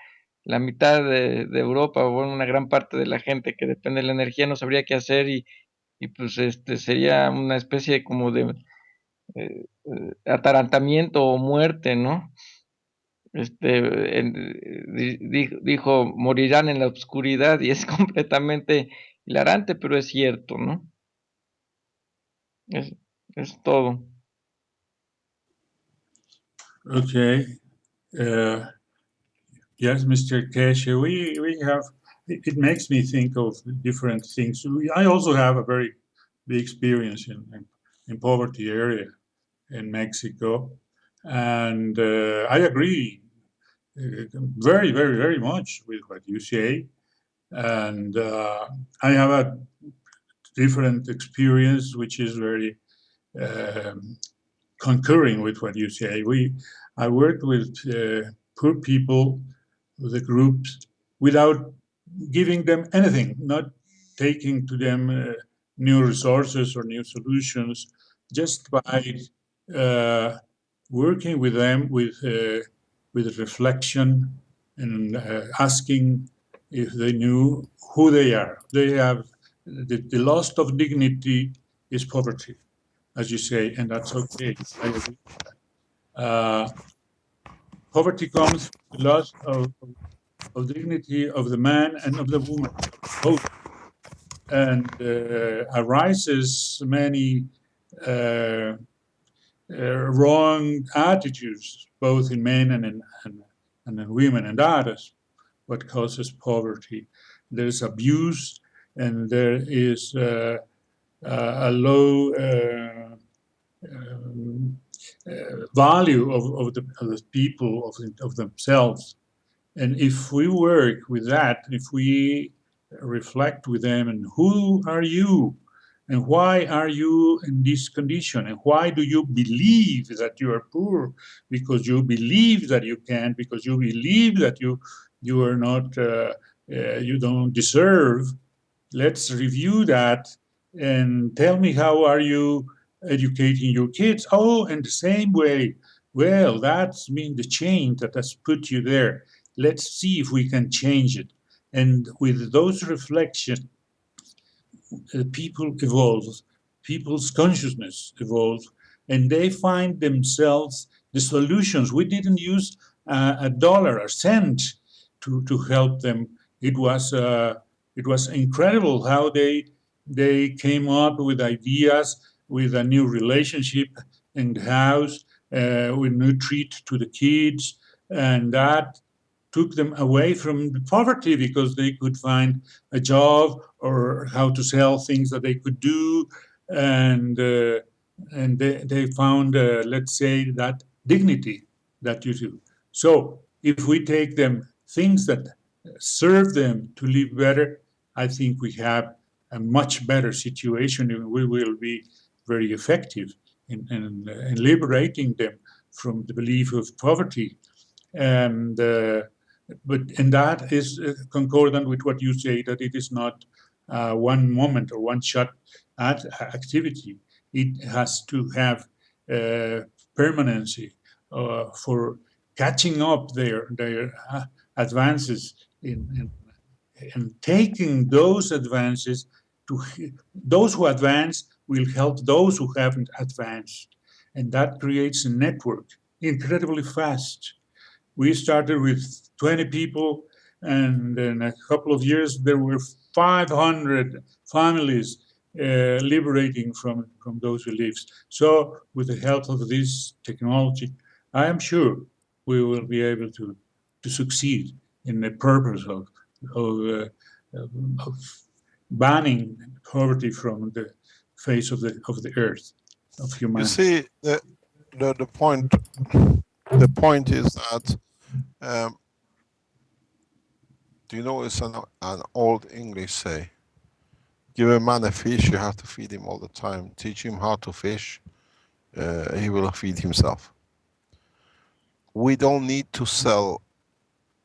la mitad de Europa, o bueno, una gran parte de la gente que depende de la energía no sabría qué hacer y pues sería una especie como de atarantamiento o muerte, ¿no? Dijo, morirán en la oscuridad y es completamente hilarante, pero es cierto, ¿no? Es todo. Okay. Yes, Mr. Keshe, we have, it makes me think of different things. I also have a very big experience in poverty area in Mexico. And I agree very, very, very much with what you say. And I have a different experience, which is very concurring with what you say. I worked with poor people, the groups, without giving them anything, not taking to them new resources or new solutions, just by working with them with reflection and asking if they knew who they are. They have the loss of dignity is poverty, as you say, and that's okay. I agree. Poverty comes from the loss of dignity of the man and of the woman, both, and arises many wrong attitudes, both in men and in women, and that is what causes poverty. There is abuse, and there is a low value of the people, of themselves. And if we work with that, if we reflect with them, and who are you? And why are you in this condition? And why do you believe that you are poor? Because you believe that you can, because you believe that you are not, you don't deserve. Let's review that and tell me, how are you educating your kids? Oh, in the same way. Well, that's been the change that has put you there. Let's see if we can change it. And with those reflections, people evolve, people's consciousness evolves, and they find themselves the solutions. We didn't use a dollar, a cent to help them. It was incredible how they came up with ideas, with a new relationship in the house, with new treat to the kids, and that took them away from poverty because they could find a job or how to sell things that they could do, and they found, let's say, that dignity that you do. So if we take them things that serve them to live better, I think we have a much better situation, and we will be very effective in liberating them from the belief of poverty. And that is concordant with what you say, that it is not one moment or one shot at activity. It has to have permanency for catching up their advances in taking those advances to those who advance will help those who haven't advanced, and that creates a network incredibly fast. We started with 20 people, and in a couple of years there were 500 families liberating from those beliefs. So with the help of this technology, I am sure we will be able to succeed in the purpose of banning poverty from the face of the earth, of humanity. You see, the point is that do you know it's an old English say, give a man a fish, you have to feed him all the time. Teach him how to fish, he will feed himself. We don't need to sell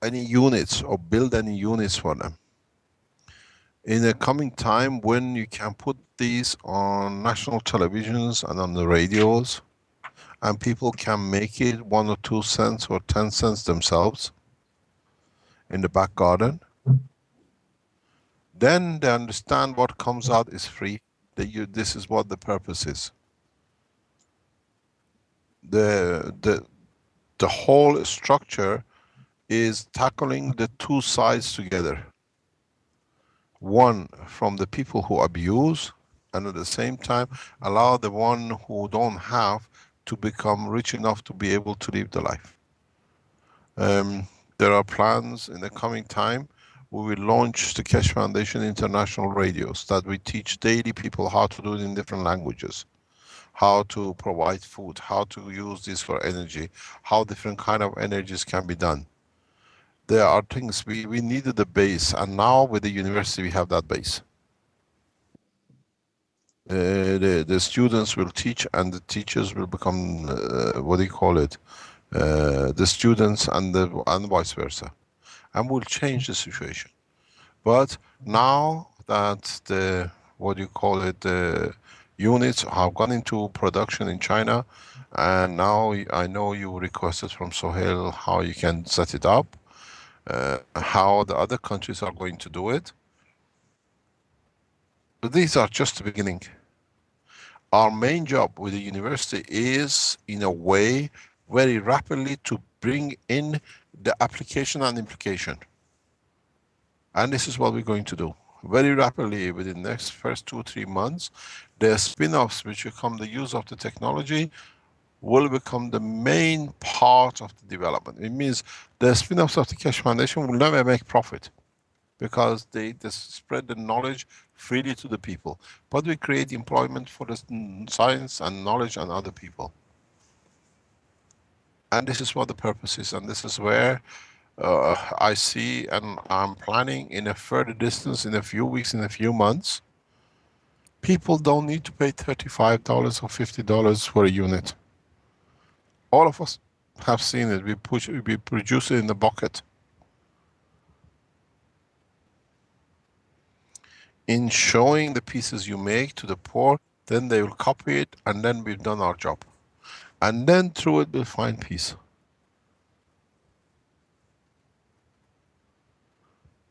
any units or build any units for them. In the coming time, when you can put these on national televisions and on the radios, and people can make it 1 or 2 cents or 10 cents themselves, in the back garden. Then they understand what comes out is free. This is what the purpose is. The whole structure is tackling the two sides together. One from the people who abuse, and at the same time allow the one who don't have to become rich enough to be able to live the life. There are plans in the coming time. We will launch the Keshe Foundation International Radios that we teach daily people how to do it in different languages, how to provide food, how to use this for energy, how different kind of energies can be done. There are things we needed a base, and now with the university we have that base. The students will teach, and the teachers will become what do you call it? The students and vice versa, and we'll change the situation. But now that the what do you call it? The units have gone into production in China, and now I know you requested from Sohail how you can set it up, how the other countries are going to do it. But these are just the beginning. Our main job with the university is, in a way, very rapidly to bring in the application and implication. And this is what we're going to do. Very rapidly, within the next first 2-3 months, the spin-offs which become the use of the technology will become the main part of the development. It means the spin-offs of the Keshe Foundation will never make profit, because they spread the knowledge freely to the people. But we create employment for the science and knowledge and other people. And this is what the purpose is, and this is where I see, and I'm planning in a further distance, in a few weeks, in a few months, people don't need to pay $35 or $50 for a unit. All of us have seen it. We produce it in the bucket. In showing the pieces you make to the poor, then they will copy it, and then we've done our job. And then through it we'll find peace.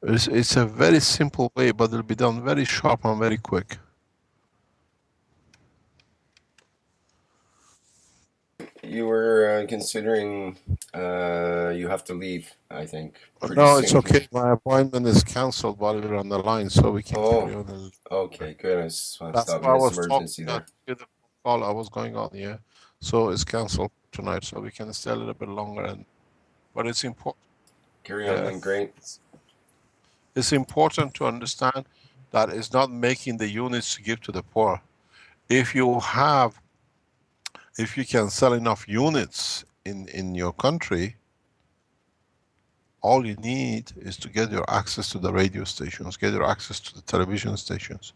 It's a very simple way, but it'll be done very sharp and very quick. You were considering you have to leave, I think, pretty No, soon it's okay. here. My appointment is cancelled while we're on the line, so we can carry on. Okay, good. I That's thought why I Miss was talking Emergency about there. the call I was going on, yeah. So it's cancelled tonight, so we can stay a little bit longer. But it's important. Carry on then, great. It's important to understand that it's not making the units to give to the poor. If you can sell enough units in your country, all you need is to get your access to the radio stations, get your access to the television stations.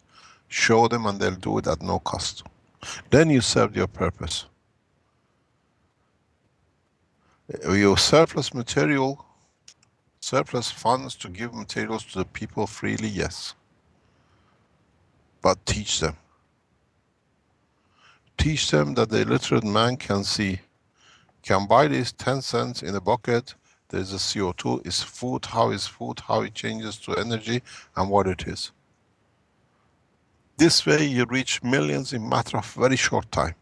Show them and they'll do it at no cost. Then you serve your purpose. Your surplus material, surplus funds to give materials to the people freely, yes. But teach them. Teach them that the illiterate man can see, can buy this 10 cents in a bucket, there's a CO2, is food, how it changes to energy, and what it is. This way you reach millions in a matter of very short time.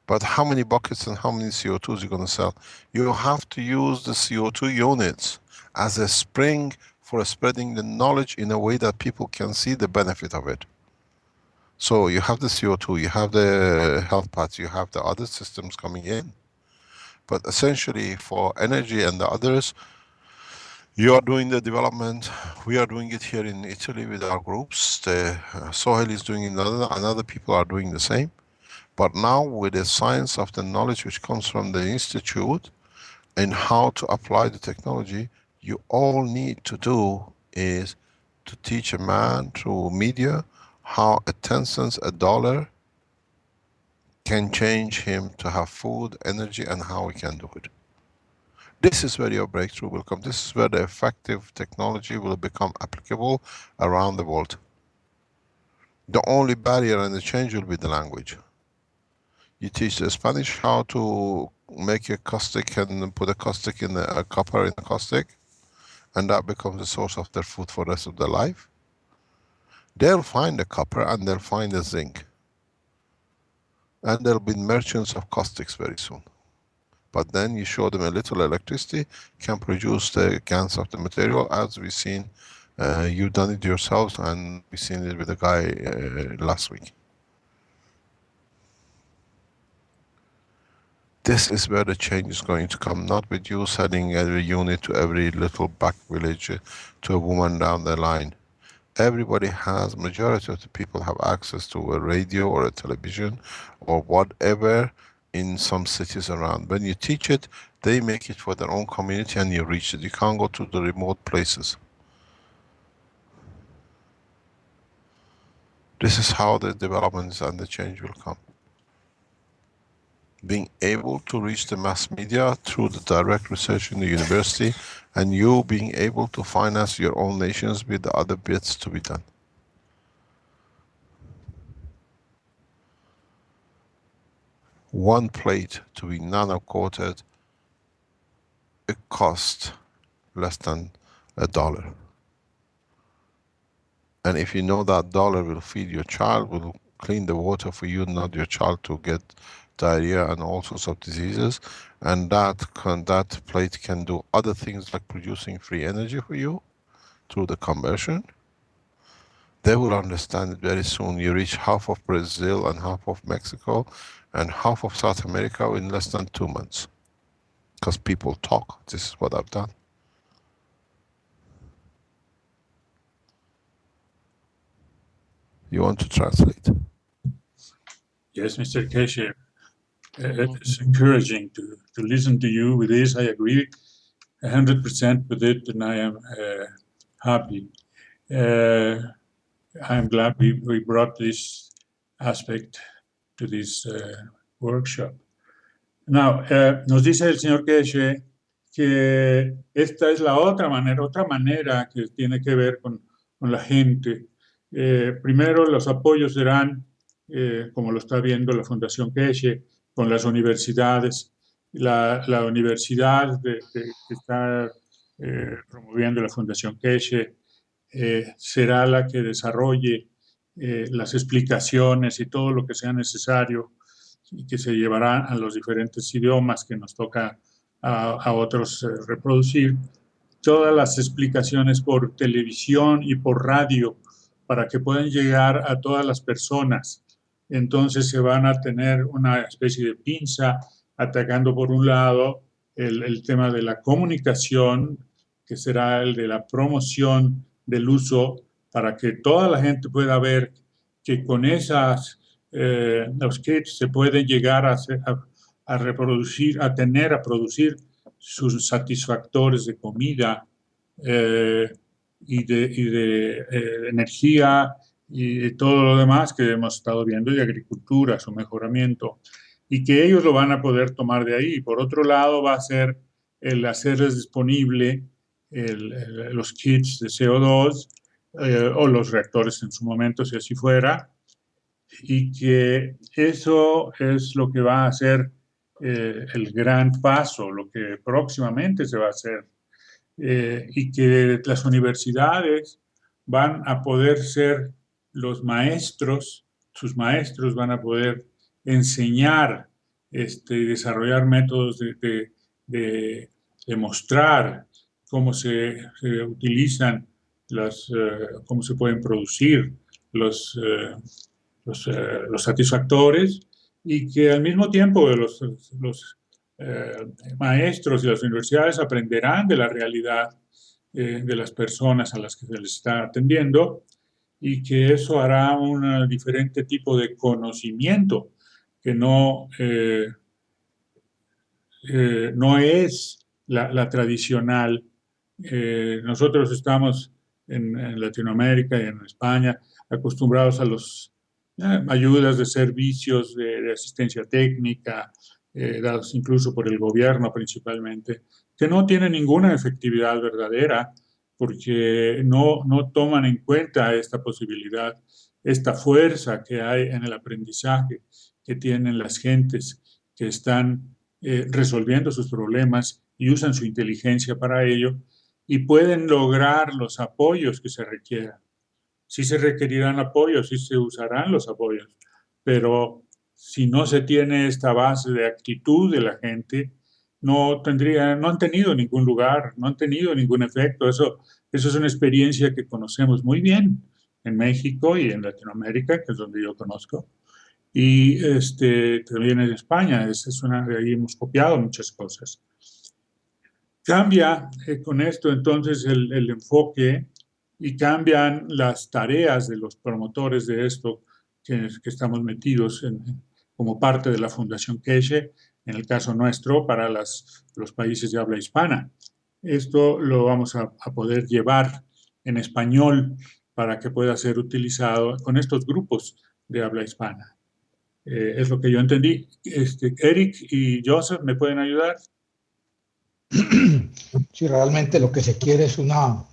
But how many buckets and how many CO2s you're going to sell? You have to use the CO2 units as a spring for spreading the knowledge in a way that people can see the benefit of it. So you have the CO2, you have the health pads, you have the other systems coming in. But essentially for energy and the others, you are doing the development. We are doing it here in Italy with our groups. Sohail is doing it, and other people are doing the same. But now with the science of the knowledge which comes from the Institute and how to apply the technology, you all need to do is to teach a man through media how a 10 cents, a dollar can change him to have food, energy, and how we can do it. This is where your breakthrough will come. This is where the effective technology will become applicable around the world. The only barrier and the change will be the language. You teach the Spanish how to make a caustic and put a caustic in a copper in a caustic. and that becomes the source of their food for the rest of their life, they'll find the copper and they'll find the zinc. And they'll be merchants of caustics very soon. But then you show them a little electricity, can produce the GANs of the material, as we've seen. You've done it yourselves, and we've seen it with a guy last week. This is where the change is going to come, not with you selling every unit to every little back village to a woman down the line. Everybody has, majority of the people have access to a radio or a television or whatever in some cities around. When you teach it, they make it for their own community and you reach it. You can't go to the remote places. This is how the developments and the change will come. Being able to reach the mass media through the direct research in the university, and you being able to finance your own nations with the other bits to be done. One plate to be nano-coated, it costs less than $1. And if you know that dollar will feed your child, will clean the water for you, not your child to get diarrhea and all sorts of diseases, and that plate can do other things like producing free energy for you through the conversion, they will understand it very soon. You reach half of Brazil and half of Mexico and half of South America in less than 2 months. Because people talk. This is what I've done. You want to translate? Yes, Mr. Keshe. It's encouraging to listen to you with this. I agree 100% with it, and I am happy. I'm glad we brought this aspect to this workshop. Now, nos dice el señor Keshe que esta es la otra manera que tiene que ver con la gente. Primero, los apoyos serán, como lo está viendo la Fundación Keshe, con las universidades. La universidad que está promoviendo la Fundación Keshe será la que desarrolle las explicaciones y todo lo que sea necesario y que se llevará a los diferentes idiomas que nos toca a otros reproducir. Todas las explicaciones por televisión y por radio para que puedan llegar a todas las personas. Entonces se van a tener una especie de pinza atacando por un lado el tema de la comunicación, que será el de la promoción del uso para que toda la gente pueda ver que con esas los kits se pueden llegar a reproducir, a producir sus satisfactores de comida y de energía y de todo lo demás que hemos estado viendo, y de agricultura, su mejoramiento, y que ellos lo van a poder tomar de ahí. Por otro lado, va a ser el hacerles disponible los kits de CO2 o los reactores en su momento, si así fuera, y que eso es lo que va a ser el gran paso, lo que próximamente se va a hacer, y que las universidades van a poder ser los maestros, sus maestros van a poder enseñar y desarrollar métodos de mostrar cómo se utilizan cómo se pueden producir los satisfactores, y que al mismo tiempo los maestros y las universidades aprenderán de la realidad de las personas a las que se les está atendiendo, y que eso hará un diferente tipo de conocimiento que no es la tradicional. Nosotros estamos en Latinoamérica y en España acostumbrados a los ayudas de servicios de asistencia técnica, dados incluso por el gobierno principalmente, que no tienen ninguna efectividad verdadera porque no toman en cuenta esta posibilidad, esta fuerza que hay en el aprendizaje que tienen las gentes que están resolviendo sus problemas y usan su inteligencia para ello, y pueden lograr los apoyos que se requieran. Sí se requerirán apoyos, sí se usarán los apoyos, pero si no se tiene esta base de actitud de la gente, no han tenido ningún lugar, no han tenido ningún efecto. Eso es una experiencia que conocemos muy bien en México y en Latinoamérica, que es donde yo conozco, y también en España. De ahí hemos copiado muchas cosas. Cambia con esto entonces el enfoque y cambian las tareas de los promotores de esto que estamos metidos como parte de la Fundación Keshe, en el caso nuestro, para los países de habla hispana. Esto lo vamos a poder llevar en español para que pueda ser utilizado con estos grupos de habla hispana. Es lo que yo entendí. Eric y Joseph, ¿me pueden ayudar? Sí, realmente lo que se quiere es una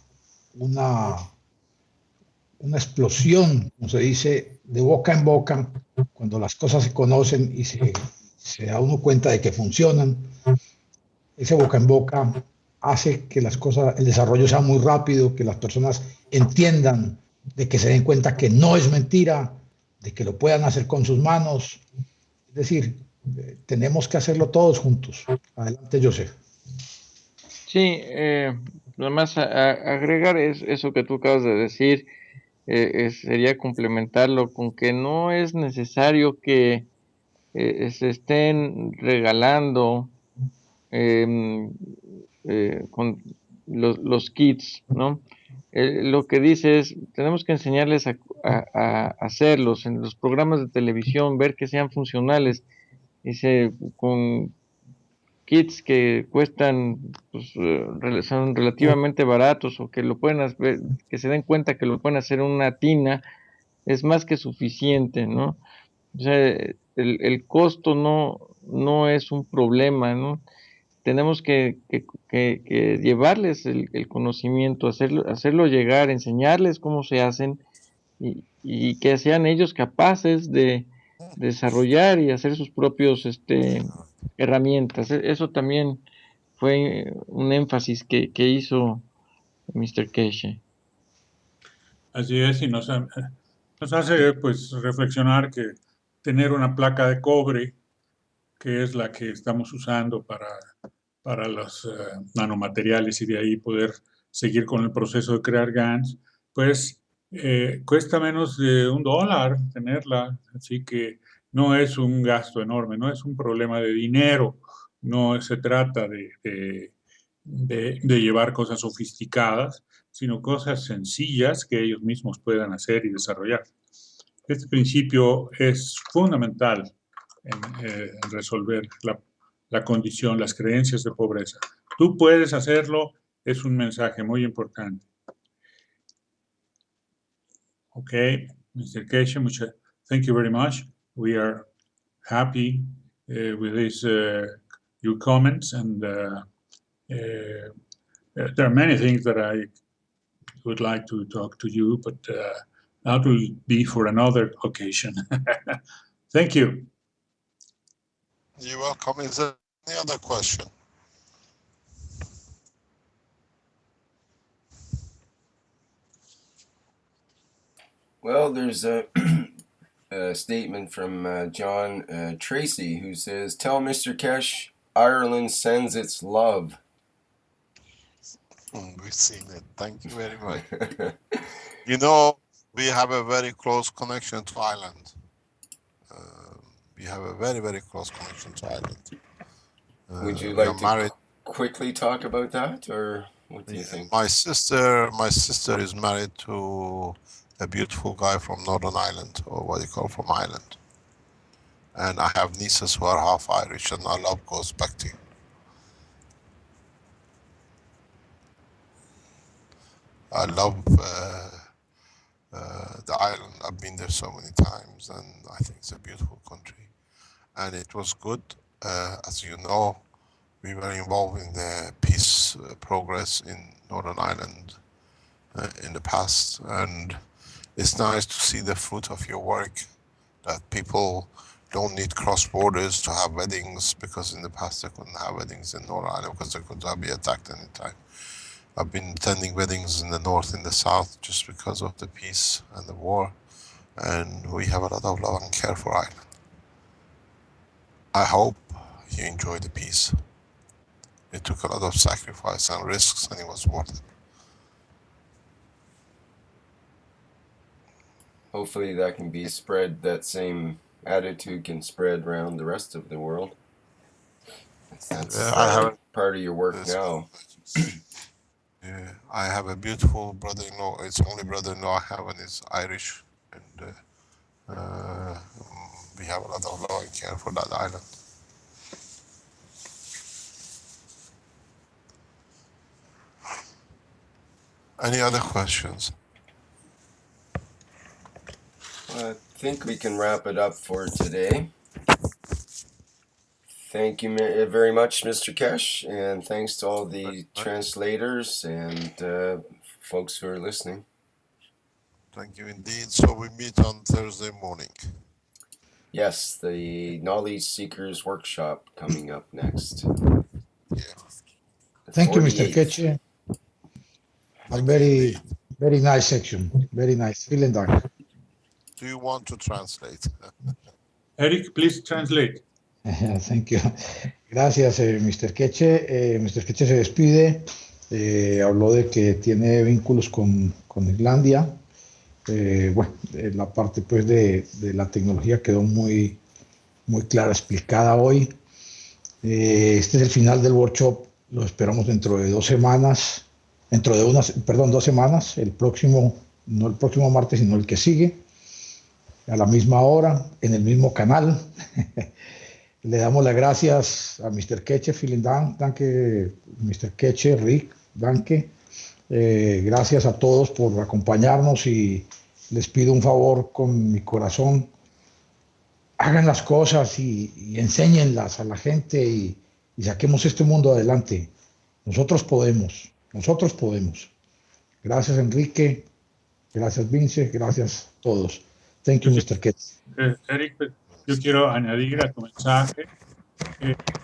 explosión, como se dice, de boca en boca, cuando las cosas se conocen y se da uno cuenta de que funcionan. Ese boca en boca hace que las cosas, el desarrollo sea muy rápido, que las personas entiendan, de que se den cuenta que no es mentira, de que lo puedan hacer con sus manos. Es decir, tenemos que hacerlo todos juntos. Adelante, Joseph. Sí, nada más agregar eso que tú acabas de decir, sería complementarlo con que no es necesario que se estén regalando em, con los kits, ¿no? Lo que dice es, tenemos que enseñarles a hacerlos en los programas de televisión, ver que sean funcionales. Dice, con kits que cuestan, pues, son relativamente baratos o que lo pueden hacer, que se den cuenta que lo pueden hacer en una tina, es más que suficiente, ¿no? O sea, el costo no es un problema, ¿no? Tenemos que llevarles el conocimiento, hacerlo llegar, enseñarles cómo se hacen y que sean ellos capaces de desarrollar y hacer sus propios herramientas. Eso también fue un énfasis que hizo Mr. Keshe. Así es, y nos hace pues reflexionar que tener una placa de cobre, que es la que estamos usando para los nanomateriales y de ahí poder seguir con el proceso de crear GANs, pues cuesta menos de $1 tenerla, así que no es un gasto enorme, no es un problema de dinero, no se trata de llevar cosas sofisticadas, sino cosas sencillas que ellos mismos puedan hacer y desarrollar. Este principio es fundamental en resolver la condición, las creencias de pobreza. Tú puedes hacerlo, es un mensaje muy importante. Okay, Mr. Keshe, thank you very much. We are happy with your comments, and there are many things that I would like to talk to you, but that will be for another occasion. Thank you. You're welcome. Is there any other question? Well, there's a, a statement from John Tracy who says, "Tell Mr. Keshe Ireland sends its love." We've seen it. Thank you very much. You know, we have a very close connection to Ireland. We have a very, very close connection to Ireland. Would you like to quickly talk about that, or what do you think? My sister is married to a beautiful guy from Northern Ireland, or what you call from Ireland. And I have nieces who are half Irish, and our love goes back to you. I love the island. I've been there so many times, and I think it's a beautiful country. And it was good. As you know, we were involved in the peace progress in Northern Ireland in the past, and it's nice to see the fruit of your work, that people don't need cross borders to have weddings, because in the past they couldn't have weddings in Northern Ireland because they could be attacked anytime. I've been attending weddings in the north, in the south, just because of the peace and the war. And we have a lot of love and care for Ireland. I hope you enjoy the peace. It took a lot of sacrifice and risks, and it was worth it. Hopefully that can be spread, that same attitude can spread around the rest of the world. That's I have part of your work now. I have a beautiful brother-in-law. It's the only brother-in-law I have, and he's Irish. And we have a lot of love and care for that island. Any other questions? I think we can wrap it up for today. Thank you very much, Mr. Keshe, and thanks to all the translators and folks who are listening. Thank you indeed. So we meet on Thursday morning. Yes, the Knowledge Seekers Workshop coming up next. Yeah. Thank you, Mr. Keshe. A very, very nice section. Very nice. Vielen Dank. Do you want to translate? Eric, please translate. Thank you. Gracias, Mr. Keshe. Mr. Keshe se despide. Habló de que tiene vínculos con Irlanda. Bueno, la parte pues de la tecnología quedó muy clara, explicada hoy. Este es el final del workshop. Lo esperamos dentro de 2 semanas. Dentro de 2 semanas. El próximo, no el próximo martes, sino el que sigue. A la misma hora, en el mismo canal. Le damos las gracias a Mr. Keshe, vielen Dank, danke Mr. Keshe, Rick, danke. Gracias a todos por acompañarnos y les pido un favor con mi corazón. Hagan las cosas y enséñenlas a la gente y saquemos este mundo adelante. Nosotros podemos. Gracias, Enrique. Gracias, Vince. Gracias a todos. Thank you, Mr. Keshe. Eric, yo quiero añadir a tu mensaje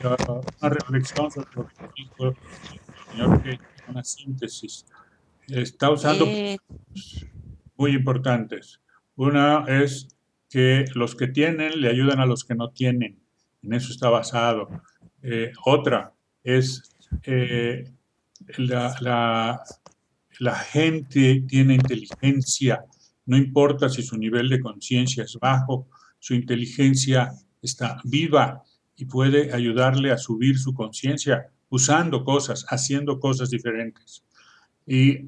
una reflexión sobre lo que dijo el señor Keshe, una síntesis. Está usando muy importantes. Una es que los que tienen le ayudan a los que no tienen. En eso está basado. Otra es la gente tiene inteligencia. No importa si su nivel de conciencia es bajo, su inteligencia está viva y puede ayudarle a subir su conciencia usando cosas, haciendo cosas diferentes. Y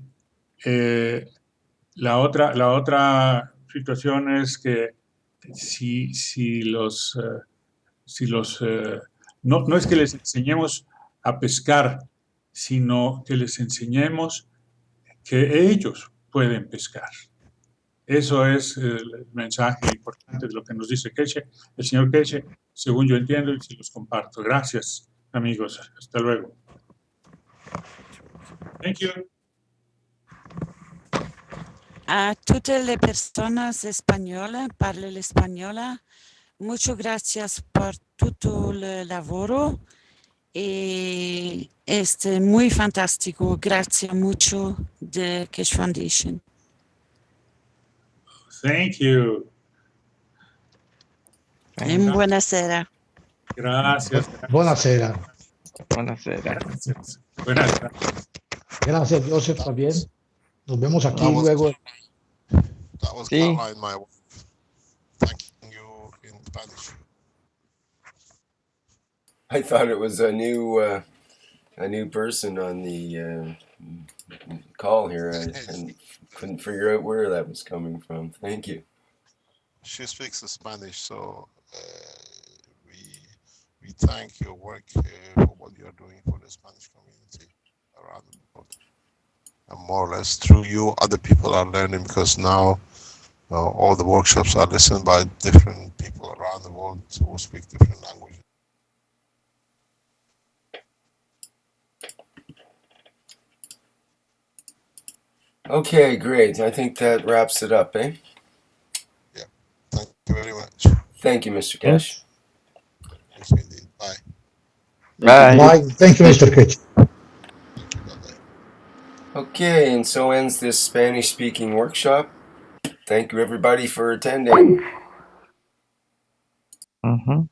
la otra situación es que no es que les enseñemos a pescar, sino que les enseñemos que ellos pueden pescar. Eso es el mensaje importante de lo que nos dice Keshe, el señor Keshe, según yo entiendo y se los comparto. Gracias, amigos. Hasta luego. Thank you. A tutte le personas españolas, parla l'espanyola, muchas gracias por tutto il lavoro y muy fantástico. Gracias mucho de Keshe Foundation. Thank you. Buonasera. Gracias. Buonasera. Gracias. Buenas tardes. Gracias, Joseph, también. Nos vemos aquí luego. That was Caroline, my wife. Thanking you in Spanish. I thought it was a new person on the call here, and couldn't figure out where that was coming from. Thank you. She speaks Spanish, so we thank your work for what you are doing for the Spanish community around the world. And more or less through you, other people are learning, because now all the workshops are listened by different people around the world who speak different languages. Okay, great. I think that wraps it up, eh? Yeah. Thank you very much. Thank you, Mr. Keshe. Yes, indeed. Bye. Bye. Thank you, Mr. Keshe. Thank you. Bye-bye. Okay, and so ends this Spanish-speaking workshop. Thank you, everybody, for attending. Ujú.